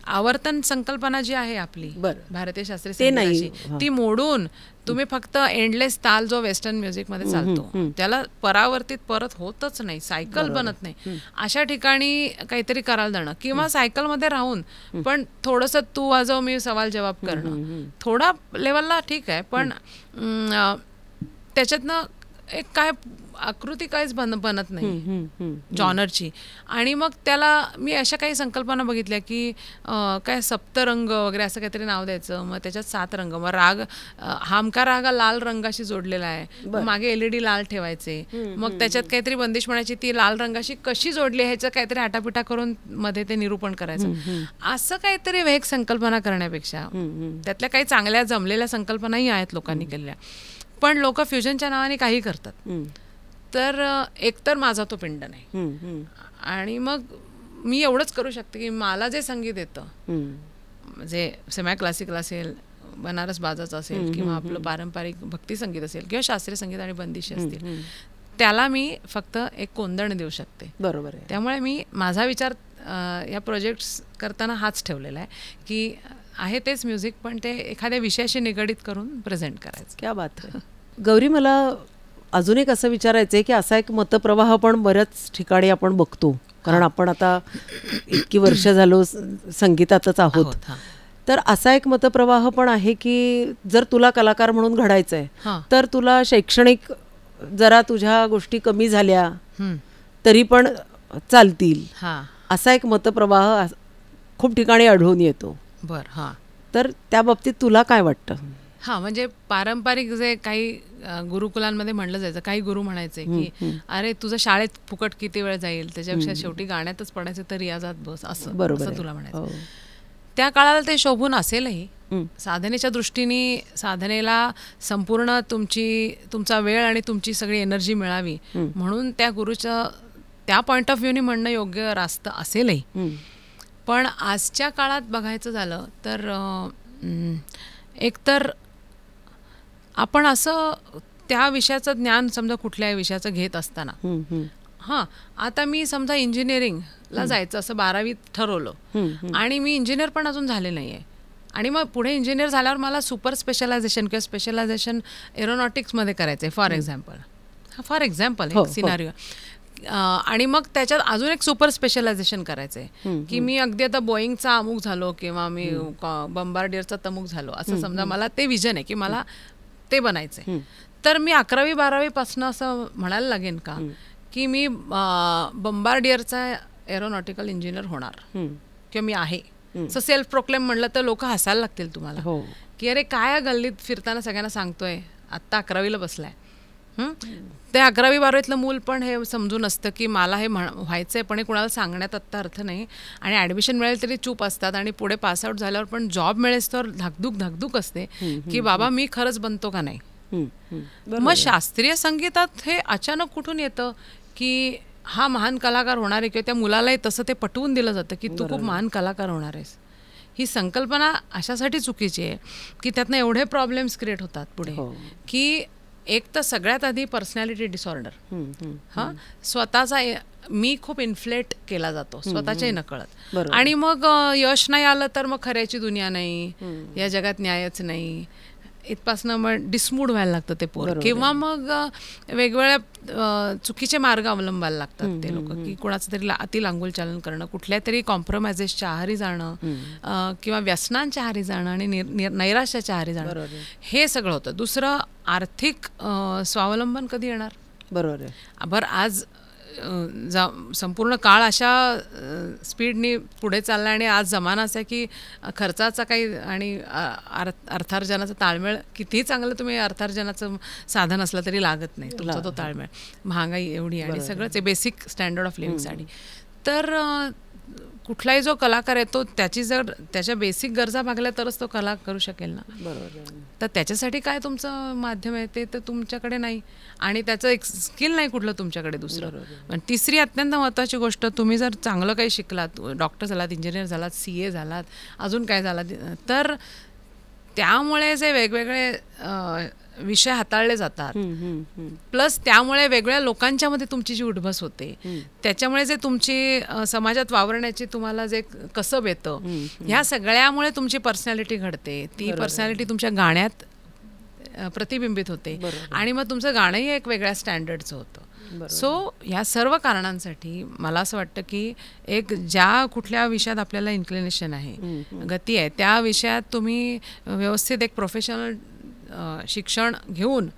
आवर्तन संकल्पना जी आहे आपली भारतीय शास्त्रीय संगीताची ती मोडून तुम्ही फक्त एंडलेस ताल जो वेस्टर्न म्युझिक मध्ये चालतो त्याला परावर्तित परत होतच नाही, सायकल बनत नाही, अशा ठिकाणी काहीतरी करायला जाणं किंवा सायकल मध्ये राहून पण थोडंसं तू वाजव मी सवाल जवाब करणं थोडा लेवलला ठीक आहे, पण त्याच्यातनं एक काय आकृती काहीच बनत नाही जॉनरची. आणि मग त्याला मी अशा काही संकल्पना बघितल्या की काय सप्तरंग वगैरे असं काहीतरी नाव द्यायचं, मग त्याच्यात 7 रंग, मग राग हामका राग लाल रंगाशी जोडलेला आहे, मागे LED लाल ठेवायचे, मग त्याच्यात काहीतरी बंदिश म्हणायची ती लाल रंगाशी कशी जोडली ह्याचं काहीतरी आटापिटा करून मध्ये ते निरूपण करायचं. असं काहीतरी वेग संकल्पना करण्यापेक्षा त्यातल्या काही चांगल्या जमलेल्या संकल्पनाही आहेत लोकांनी केलेल्या, पण लोक फ्युजनच्या नावाने काही करतात. तर एकतर माझा तो पिंड नाही आणि मग मी एवढंच करू शकते की मला जे संगीत येतं म्हणजे सेमी क्लासिकल असेल, बनारस बाजाचं असेल किंवा आपलं पारंपरिक भक्ती संगीत असेल किंवा शास्त्रीय संगीत आणि बंदिशी असतील, त्याला मी फक्त एक कोंदण देऊ शकते. बरोबर आहे. त्यामुळे मी माझा विचार या प्रोजेक्ट्स करताना हाच ठेवलेला आहे की आहे तेच म्युझिक पण ते एखाद्या विषयाशी निगडीत करून प्रेझेंट करायचं. क्या बात आहे. गौरी, मला अजून एक असं विचारायचं आहे की असा एक मतप्रवाह पण बऱ्याच ठिकाणी आपण बघतो, कारण आपण आता इतकी वर्ष झालो संगीतातच आहोत, तर असा एक मतप्रवाह पण आहे की जर तुला कलाकार म्हणून घडायचं आहे तर तुला शैक्षणिक जरा तुझ्या गोष्टी कमी झाल्या तरी पण चालतील, असा एक मतप्रवाह खूप ठिकाणी आढळून येतो. तर त्या बाबतीत तुला काय वाटतं? म्हणजे पारंपरिक जे काही गुरुकुलांमध्ये म्हणलं जायचं, काही गुरु म्हणायचे की अरे तुझं शाळेत फुकट किती वेळ जाईल, त्याच्यापेक्षा शेवटी गाण्यातच पडायचं तर रियाजात बस, असं तुला म्हणायचं. त्या काळाला ते शोभून असेलही, साधनेच्या दृष्टीने साधनेला संपूर्ण तुमचा वेळ आणि तुमची सगळी एनर्जी मिळावी म्हणून त्या गुरुचं त्या पॉईंट ऑफ व्ह्यूने म्हणणं योग्य रास्त असेलही. पण आजच्या काळात बघायचं झालं तर एकतर आपण असं त्या विषयाचं ज्ञान समजा कुठल्याही विषयाचं घेत असताना आता मी समजा इंजिनिअरिंगला जायचं असं 12वीत ठरवलं आणि मी इंजिनियर पण अजून झाले नाही आहे आणि मग पुढे इंजिनियर झाल्यावर मला सुपर स्पेशलायझेशन किंवा स्पेशलायझेशन एरोनॉटिक्समध्ये करायचं आहे फॉर एक्झाम्पल एक सिनारिओ. आणि मग त्याच्यात अजून एक सुपर स्पेशलायझेशन करायचं आहे की मी अगदी आता बोईंगचा अमुक झालो किंवा मी बंबार्डियरचा तमुक झालो असं समजा मला ते विजन आहे की मला ते बनायचं आहे. तर मी 11वी-12वी पासून असं म्हणायला लागेन का की मी बंबार्डियरचा एरोनॉटिकल इंजिनियर होणार किंवा मी आहे असं सेल्फ प्रोक्लेम म्हणलं तर लोक हसायला लागतील तुम्हाला की अरे काय गल्लीत फिरताना सगळ्यांना सांगतोय, आत्ता 11वीला बसलाय. ते 11वी-12वीतलं मूल पण हे समजून असतं की मला हे व्हायचं आहे पण हे कुणाला सांगण्यात आत्ता अर्थ नाही आणि ॲडमिशन मिळेल तरी चूप असतात आणि पुढे पासआउट झाल्यावर पण जॉब मिळेल तर धाकधूक असते की बाबा मी खरंच बनतो का नाही. मग शास्त्रीय संगीतात हे अचानक कुठून येतं की हा महान कलाकार होणार आहे किंवा त्या मुलालाही तसं ते पटवून दिलं जातं की तू खूप महान कलाकार होणार आहेस. ही संकल्पना अशासाठी चुकीची आहे की त्यातनं एवढे प्रॉब्लेम्स क्रिएट होतात पुढे की एक तर सगळ्यात आधी पर्सनॅलिटी डिसऑर्डर, स्वतःचा मी खूप इन्फ्लेट केला जातो स्वतःच्याही नकळत आणि मग यश नाही आलं तर मग खऱ्याची दुनिया नाही, या जगात न्यायच नाही, इथपासनं मग डिसमूड व्हायला लागतं ते पोरं किंवा मग वेगवेगळ्या चुकीचे मार्ग अवलंबायला लागतात ते लोक की कुणाचं तरी अति लांगुल चालन करणं, कुठल्या तरी कॉम्प्रोमायझेसच्या आहारी जाणं किंवा व्यसनांच्या आहारी जाणं आणि नैराश्याच्या आहारी जाणं, हे सगळं होतं. दुसरं आर्थिक स्वावलंबन कधी येणार. बरोबर आहे. बरं आज संपूर्ण काळ अशा स्पीडनी पुढे चालला आणि आज जमाना असा आहे की खर्चाचा काही आणि अर्थार्जनाचा ताळमेळ कितीही चांगलं तुम्ही अर्थार्जनाचं साधन असलं तरी लागत नाही तुमचा तो ताळमेळ. महागाई एवढी आणि सगळंच बेसिक स्टँडर्ड ऑफ लिव्हिंगसाठी. तर कुठलाही जो कलाकार आहे तो त्याच्या बेसिक गरजा भागल्या तरच तो कला करू शकेल ना. बरोबर. तर त्याच्यासाठी काय तुमचं माध्यम आहे ते तर तुमच्याकडे नाही आणि त्याचं एक स्किल नाही कुठलं तुमच्याकडे दुसरं. पण तिसरी अत्यंत महत्त्वाची गोष्ट, तुम्ही जर चांगलं काही शिकलात, डॉक्टर झालात, इंजिनियर झालात, CA झालात, अजून काय झालात, तर त्यामुळे जे वेगवेगळे विषय हाताळले जातात प्लस त्यामुळे वेगळ्या लोकांच्या मध्ये तुमची जी उठबस होते, त्याच्यामुळे जे तुमची समाजात वावरण्याची तुम्हाला जे कसब येतं, ह्या सगळ्यामुळे तुमची पर्सनॅलिटी घडते. ती पर्सनॅलिटी तुमच्या गाण्यात प्रतिबिंबित होते आणि मग तुमचं गाणंही एक वेगळ्या स्टँडर्डचं होतं. सो ह्या सर्व कारणांसाठी मला असं वाटतं की एक ज्या कुठल्या विषयात आपल्याला इन्क्लिनेशन आहे, गती आहे, त्या विषयात तुम्ही व्यवस्थित एक प्रोफेशनल शिक्षण घेऊन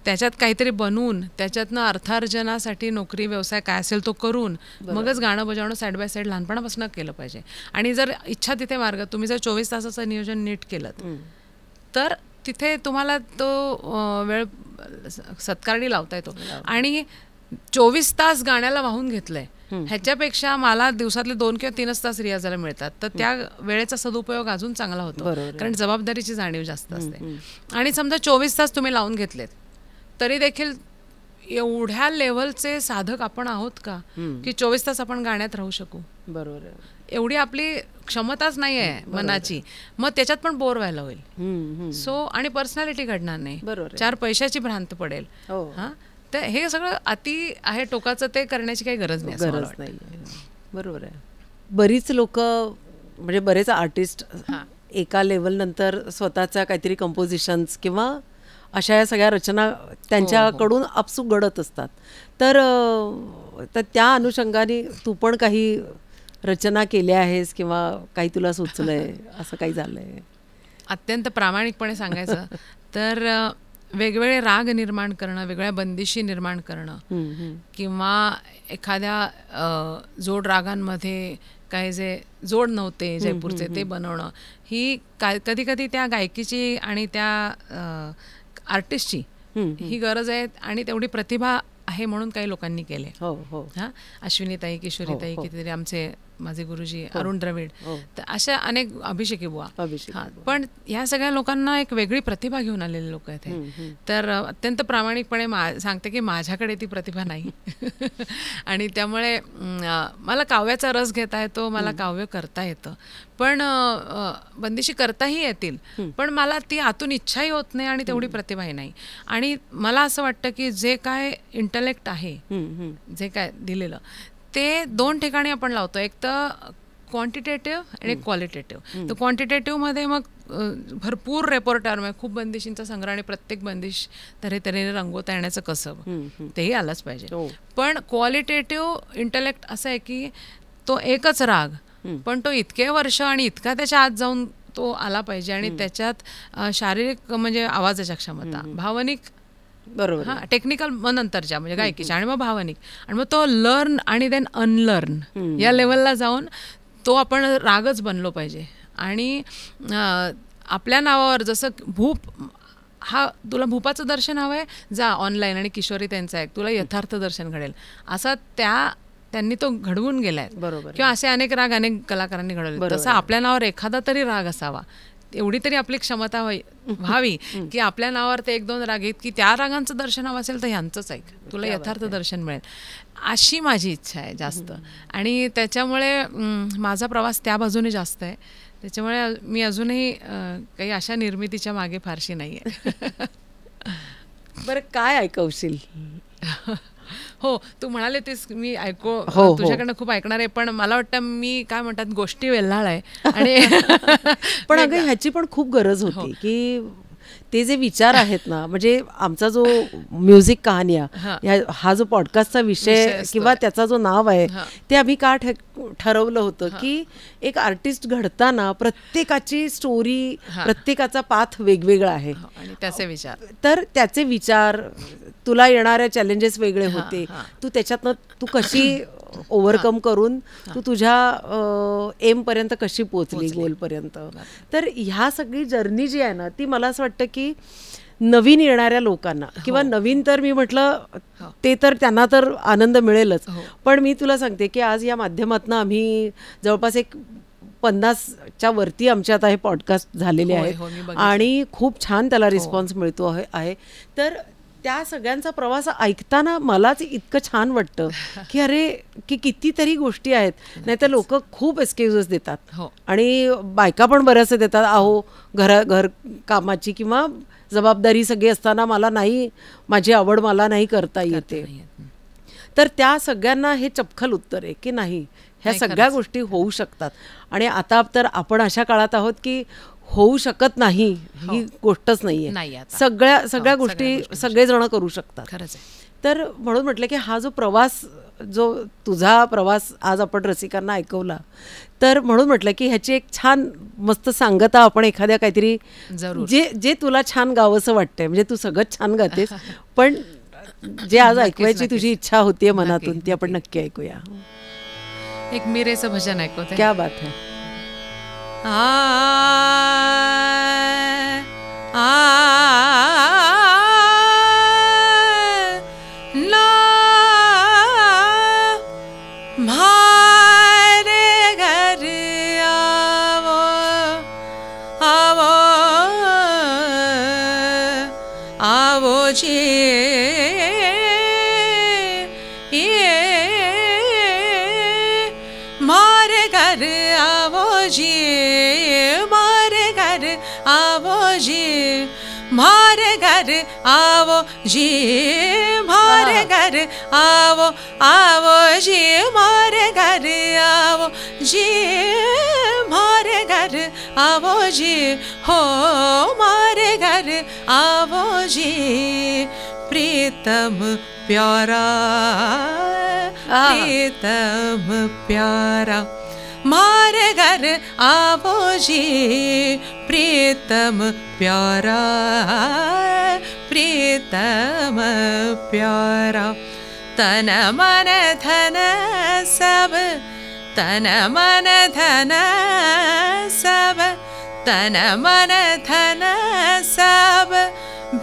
त्याच्यात काहीतरी बनवून त्याच्यातनं अर्थार्जनासाठी नोकरी व्यवसाय काय असेल तो करून मगच गाणं बजावणं साईड बाय साईड लहानपणापासून केलं पाहिजे. आणि जर इच्छा तिथे मार्ग, तुम्ही जर 24 तासाचं नियोजन नीट केलं तर तिथे तुम्हाला तो वेळ सत्कारणी लावता येतो. आणि 24 तास गाण्याला वाहून घेतलंय ह्याच्यापेक्षा मला दिवसातले 2 किंवा 3 तास रियाजाला मिळतात, तर त्या वेळेचा सदुपयोग अजून चांगला होतो कारण जबाबदारीची जाणीव जास्त असते. आणि समजा 24 तास तुम्ही लावून घेतलेत तरी देखील एवढ्या लेव्हलचे साधक आपण आहोत का की 24 तास आपण गाण्यात राहू शकू. बरोबर. एवढी आपली क्षमताच नाही आहे मनाची, मग त्याच्यात पण बोर व्हायला होईल. सो आणि पर्सनॅलिटी घडणार नाही, 4 पैशाची भ्रांत पडेल. तर हे सगळं अति आहे टोकाचं, ते करण्याची काही गरज नाही. बरोबर आहे. बरीच लोक म्हणजे बरेच आर्टिस्ट एका लेवल नंतर स्वतःच्या काहीतरी कंपोजिशन्स किंवा अशा या सगळ्या रचना त्यांच्याकडून आपसूक घडत असतात. तर त्या अनुषंगाने तू पण काही रचना केल्या आहेस किंवा काही तुला सुचलंय, असं काही झालंय? अत्यंत प्रामाणिकपणे सांगायचं तर वेगवेगळे राग निर्माण करणं, वेगळ्या बंदिशी निर्माण करणं किंवा एखाद्या जोड रागांमध्ये काही जे जोड नव्हते जयपूरचे ते बनवणं, ही कधी कधी त्या गायकीची आणि त्या आर्टिस्टची ही गरज आहे आणि तेवढी प्रतिभा आहे म्हणून काही लोकांनी केले. हो. अश्विनीताई, किशोरीताई, कितीतरी आमचे माझे गुरुजी अरुण द्रविड, तर अशा अनेक अभिषेकी बुवा. पण ह्या सगळ्या लोकांना एक वेगळी प्रतिभा घेऊन आलेले लोक आहेत हे. तर अत्यंत प्रामाणिकपणे सांगते की माझ्याकडे ती प्रतिभा नाही. आणि त्यामुळे मला काव्याचा रस घेता येतो, मला काव्य करता येतं, पण बंदिशी करताही येतील, पण मला ती आतून इच्छाही होत नाही आणि तेवढी प्रतिभाही नाही. आणि मला असं वाटतं की जे काय इंटलेक्ट आहे, जे काय दिलेलं, ते दोन ठिकाणी आपण लावतो. एक तर क्वांटिटेटिव्ह आणि क्वालिटेटिव्ह. तर क्वांटिटेटिव्हमध्ये मग भरपूर रेपोर्टर, म्हणजे खूप बंदिशींचा संग्रह आणि प्रत्येक बंदिश तऱ्हेतऱ्हेने रंगवता येण्याचं कसब, तेही आलंच पाहिजे. पण क्वालिटेटिव्ह इंटलेक्ट असं आहे की तो एकच राग, पण तो इतके वर्ष आणि इतका त्याच्या आत जाऊन तो आला पाहिजे, आणि त्याच्यात शारीरिक म्हणजे आवाजाच्या क्षमता, भावनिक, बरोबर, हा टेक्निकल मग नंतरच्या म्हणजे गायकीच्या, आणि मग भावनिक, आणि मग तो लर्न आणि देन अनलर्न या लेवलला जाऊन तो आपण रागच बनलो पाहिजे. आणि आपल्या नावावर जसं भूप, हा तुला भूपाचं दर्शन हवं आहे, जा ऑनलाईन आणि किशोरी त्यांचं आहे, तुला यथार्थ दर्शन घडेल, असा त्यांनी तो घडवून गेलाय. बरोबर. किंवा असे अनेक राग अनेक कलाकारांनी घडवले. तसं आपल्या नावावर एखादा तरी राग असावा, एवढी तरी आपली क्षमता व्हावी की आपल्या नावावर ते 1-2 राग आहेत की त्या रागांचं दर्शन हवं असेल तर ह्यांचंच ऐक, तुला यथार्थ दर्शन मिळेल, अशी माझी इच्छा आहे जास्त. आणि त्याच्यामुळे माझा प्रवास त्या बाजूने जास्त आहे. त्याच्यामुळे मी अजूनही काही अशा निर्मितीच्या मागे फारशी नाही आहे. बरं, काय ऐकवशील? हो, तू म्हणाले तेच मी तुझ्याकडनं खूप ऐकणार आहे, पण मला वाटतं मी काय म्हणतात गोष्टी वेल्हाळ आहे. आणि पण अगं ह्याची पण खूप गरज होती की ते जे विचार आहेत ना, म्हणजे आमचा जो म्युझिक कहाण्या हा जो पॉडकास्टचा विषय किंवा त्याचा जो नाव आहे, ते आम्ही का ठरवलं होतं की एक आर्टिस्ट घडताना प्रत्येकाची स्टोरी, प्रत्येकाचा पाथ वेगवेगळा आहे, आणि त्याचे विचार, तर त्याचे विचार, तुला येणाऱ्या चॅलेंजेस वेगळे होते, तू त्याच्यातनं तू कशी ओव्हरकम करून तू तुझ्या एम पर्यंत कशी पोचली, गोलपर्यंत. तर ह्या सगळी जर्नी जी आहे ना, ती मला असं वाटतं की नवीन येणाऱ्या लोकांना, किंवा नवीन तर मी म्हटलं ते तर त्यांना तर आनंद मिळेलच, पण मी तुला सांगते की आज या माध्यमातून आम्ही जवळपास एक 50च्या वरती आमच्या आता हे पॉडकास्ट झालेले आहेत, आणि खूप छान त्याला रिस्पॉन्स मिळतो आहे. तर त्या सगळ्यांचा प्रवास ऐकताना मलाच इतकं छान वाटतं की अरे की कितीतरी गोष्टी आहेत. नाही तर लोक खूप एक्सक्युजेस देतात, आणि बायका पण बऱ्याचशा देतात, अहो घर कामाची किंवा जबाबदारी सगळी असताना मला नाही, माझी आवड मला नाही करता येते. तर त्या सगळ्यांना हे चपखल उत्तर आहे की नाही, ह्या सगळ्या गोष्टी होऊ शकतात. आणि आता तर आपण अशा काळात आहोत की होऊ शकत नाही ही गोष्टच नाहीये, सगळ्या गोष्टी सगळेजण करू शकतात. खरंच. तर म्हणून म्हटलं की हा जो प्रवास, जो तुझा प्रवास आज आपण रसिकांना ऐकवला, तर म्हणून म्हटलं की ह्याची एक छान मस्त सांगता आपण एखाद्या काहीतरी जे तुला छान गावंसं वाटतंय, म्हणजे तू सगळं छान गातेस, पण जे आज ऐकवायची तुझी इच्छा होतीये मनातून, ती आपण नक्की ऐकूया. एक मीरेचं भजन ऐकवते. क्या बात है. म्हारे घर आवो आवो आवो जी, मारे घर आवो जी, मारे घर आवो जी, मारे घर आवो जी, मारे घर आवो आवो जी, मारे घर आवो जी, मारे घर आवो जी, हो मारे घर आवो जी, प्रीतम प्यारा, प्रीतम प्यारा, मारे घर आवो जी, प्रीतम प्यारा, प्रीतम प्यारा. तन मन धन सब, तन मन धन सब, तन मन धन सब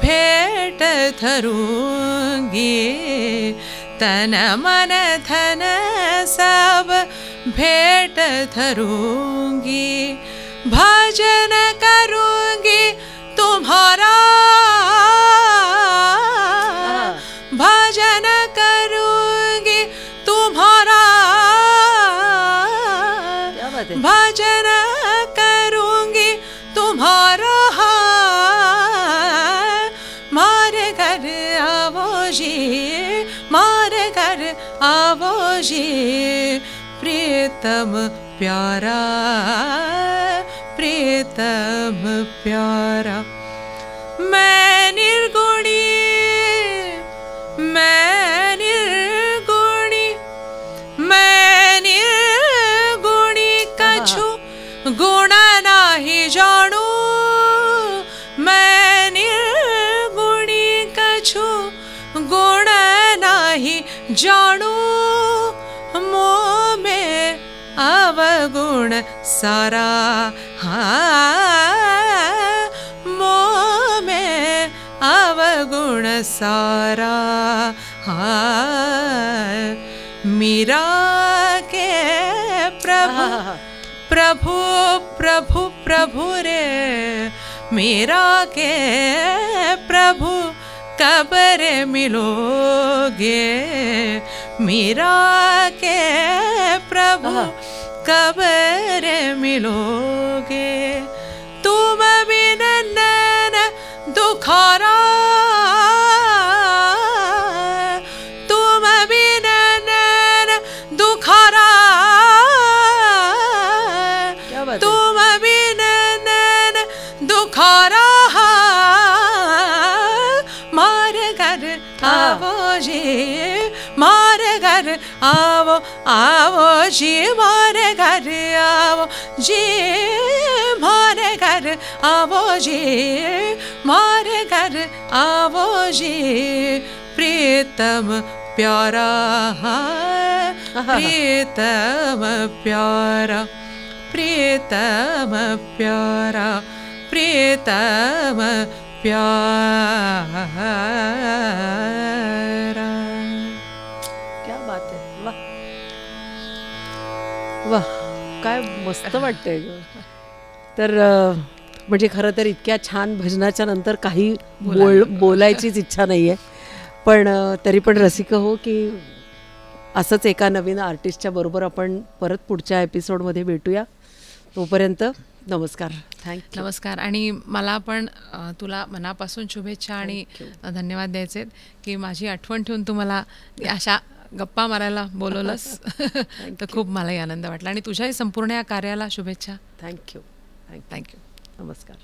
भेट धरूंगी, तन मन धन सब भेंट धरूंगी, भजन करूंगी तुम्हारा, भजन करूंगी तुम्हारा, भजन करूंगी तुम्हारा, मारे घर आवो जी, मारे घर आवो जी, प्रीतम प्यारा, प्रीतम प्यारा। मैं निर्गुणी, मैं निर्गुणी, मैं निर्गुणी कछु गुण नाही जाणू, मैं निर्गुणी कछु गुण नाही जाणू, मोह में अवगुण सारा, मोह में अवगुण सारा, मीरा के प्रभु प्रभु प्रभु प्रभु रे, मीरा के प्रभु कब रे मिलोगे, मीरा के प्रभु कब रे मिलोगे, तुम बिन नैन दुखारा, तुम बिन नैन दुखारा, तुम बिन नैन दुखारा, मारे घर आवो जी, मारे घर आवो, आवो जी, मारे घर आवो जी, मारे घर आवो जी, मारे घर आवो जी, प्रीतम प्यारा, प्रीतम प्यारा, प्रीतम प्यारा, प्रीतम प्यारा। क्या बात आहे, वाह वाह, काय मस्त वाटतंय ग. तर म्हणजे खरं तर इतक्या छान भजनाच्या नंतर काही बोलायचीच इच्छा नाही आहे, पण तरी पण रसिक हो की असंच एका नवीन आर्टिस्टच्या बरोबर आपण परत पुढच्या एपिसोडमध्ये भेटूया. तोपर्यंत नमस्कार. थँक्यू. नमस्कार. आणि मला पण तुला मनापासून शुभेच्छा आणि धन्यवाद द्यायचे की माझी आठवण ठेवून तू मला अशा गप्पा मारायला बोलवलंस. तर खूप मलाही आनंद वाटला आणि तुझ्याही संपूर्ण या कार्याला शुभेच्छा. थँक्यू. थँक्यू. नमस्कार.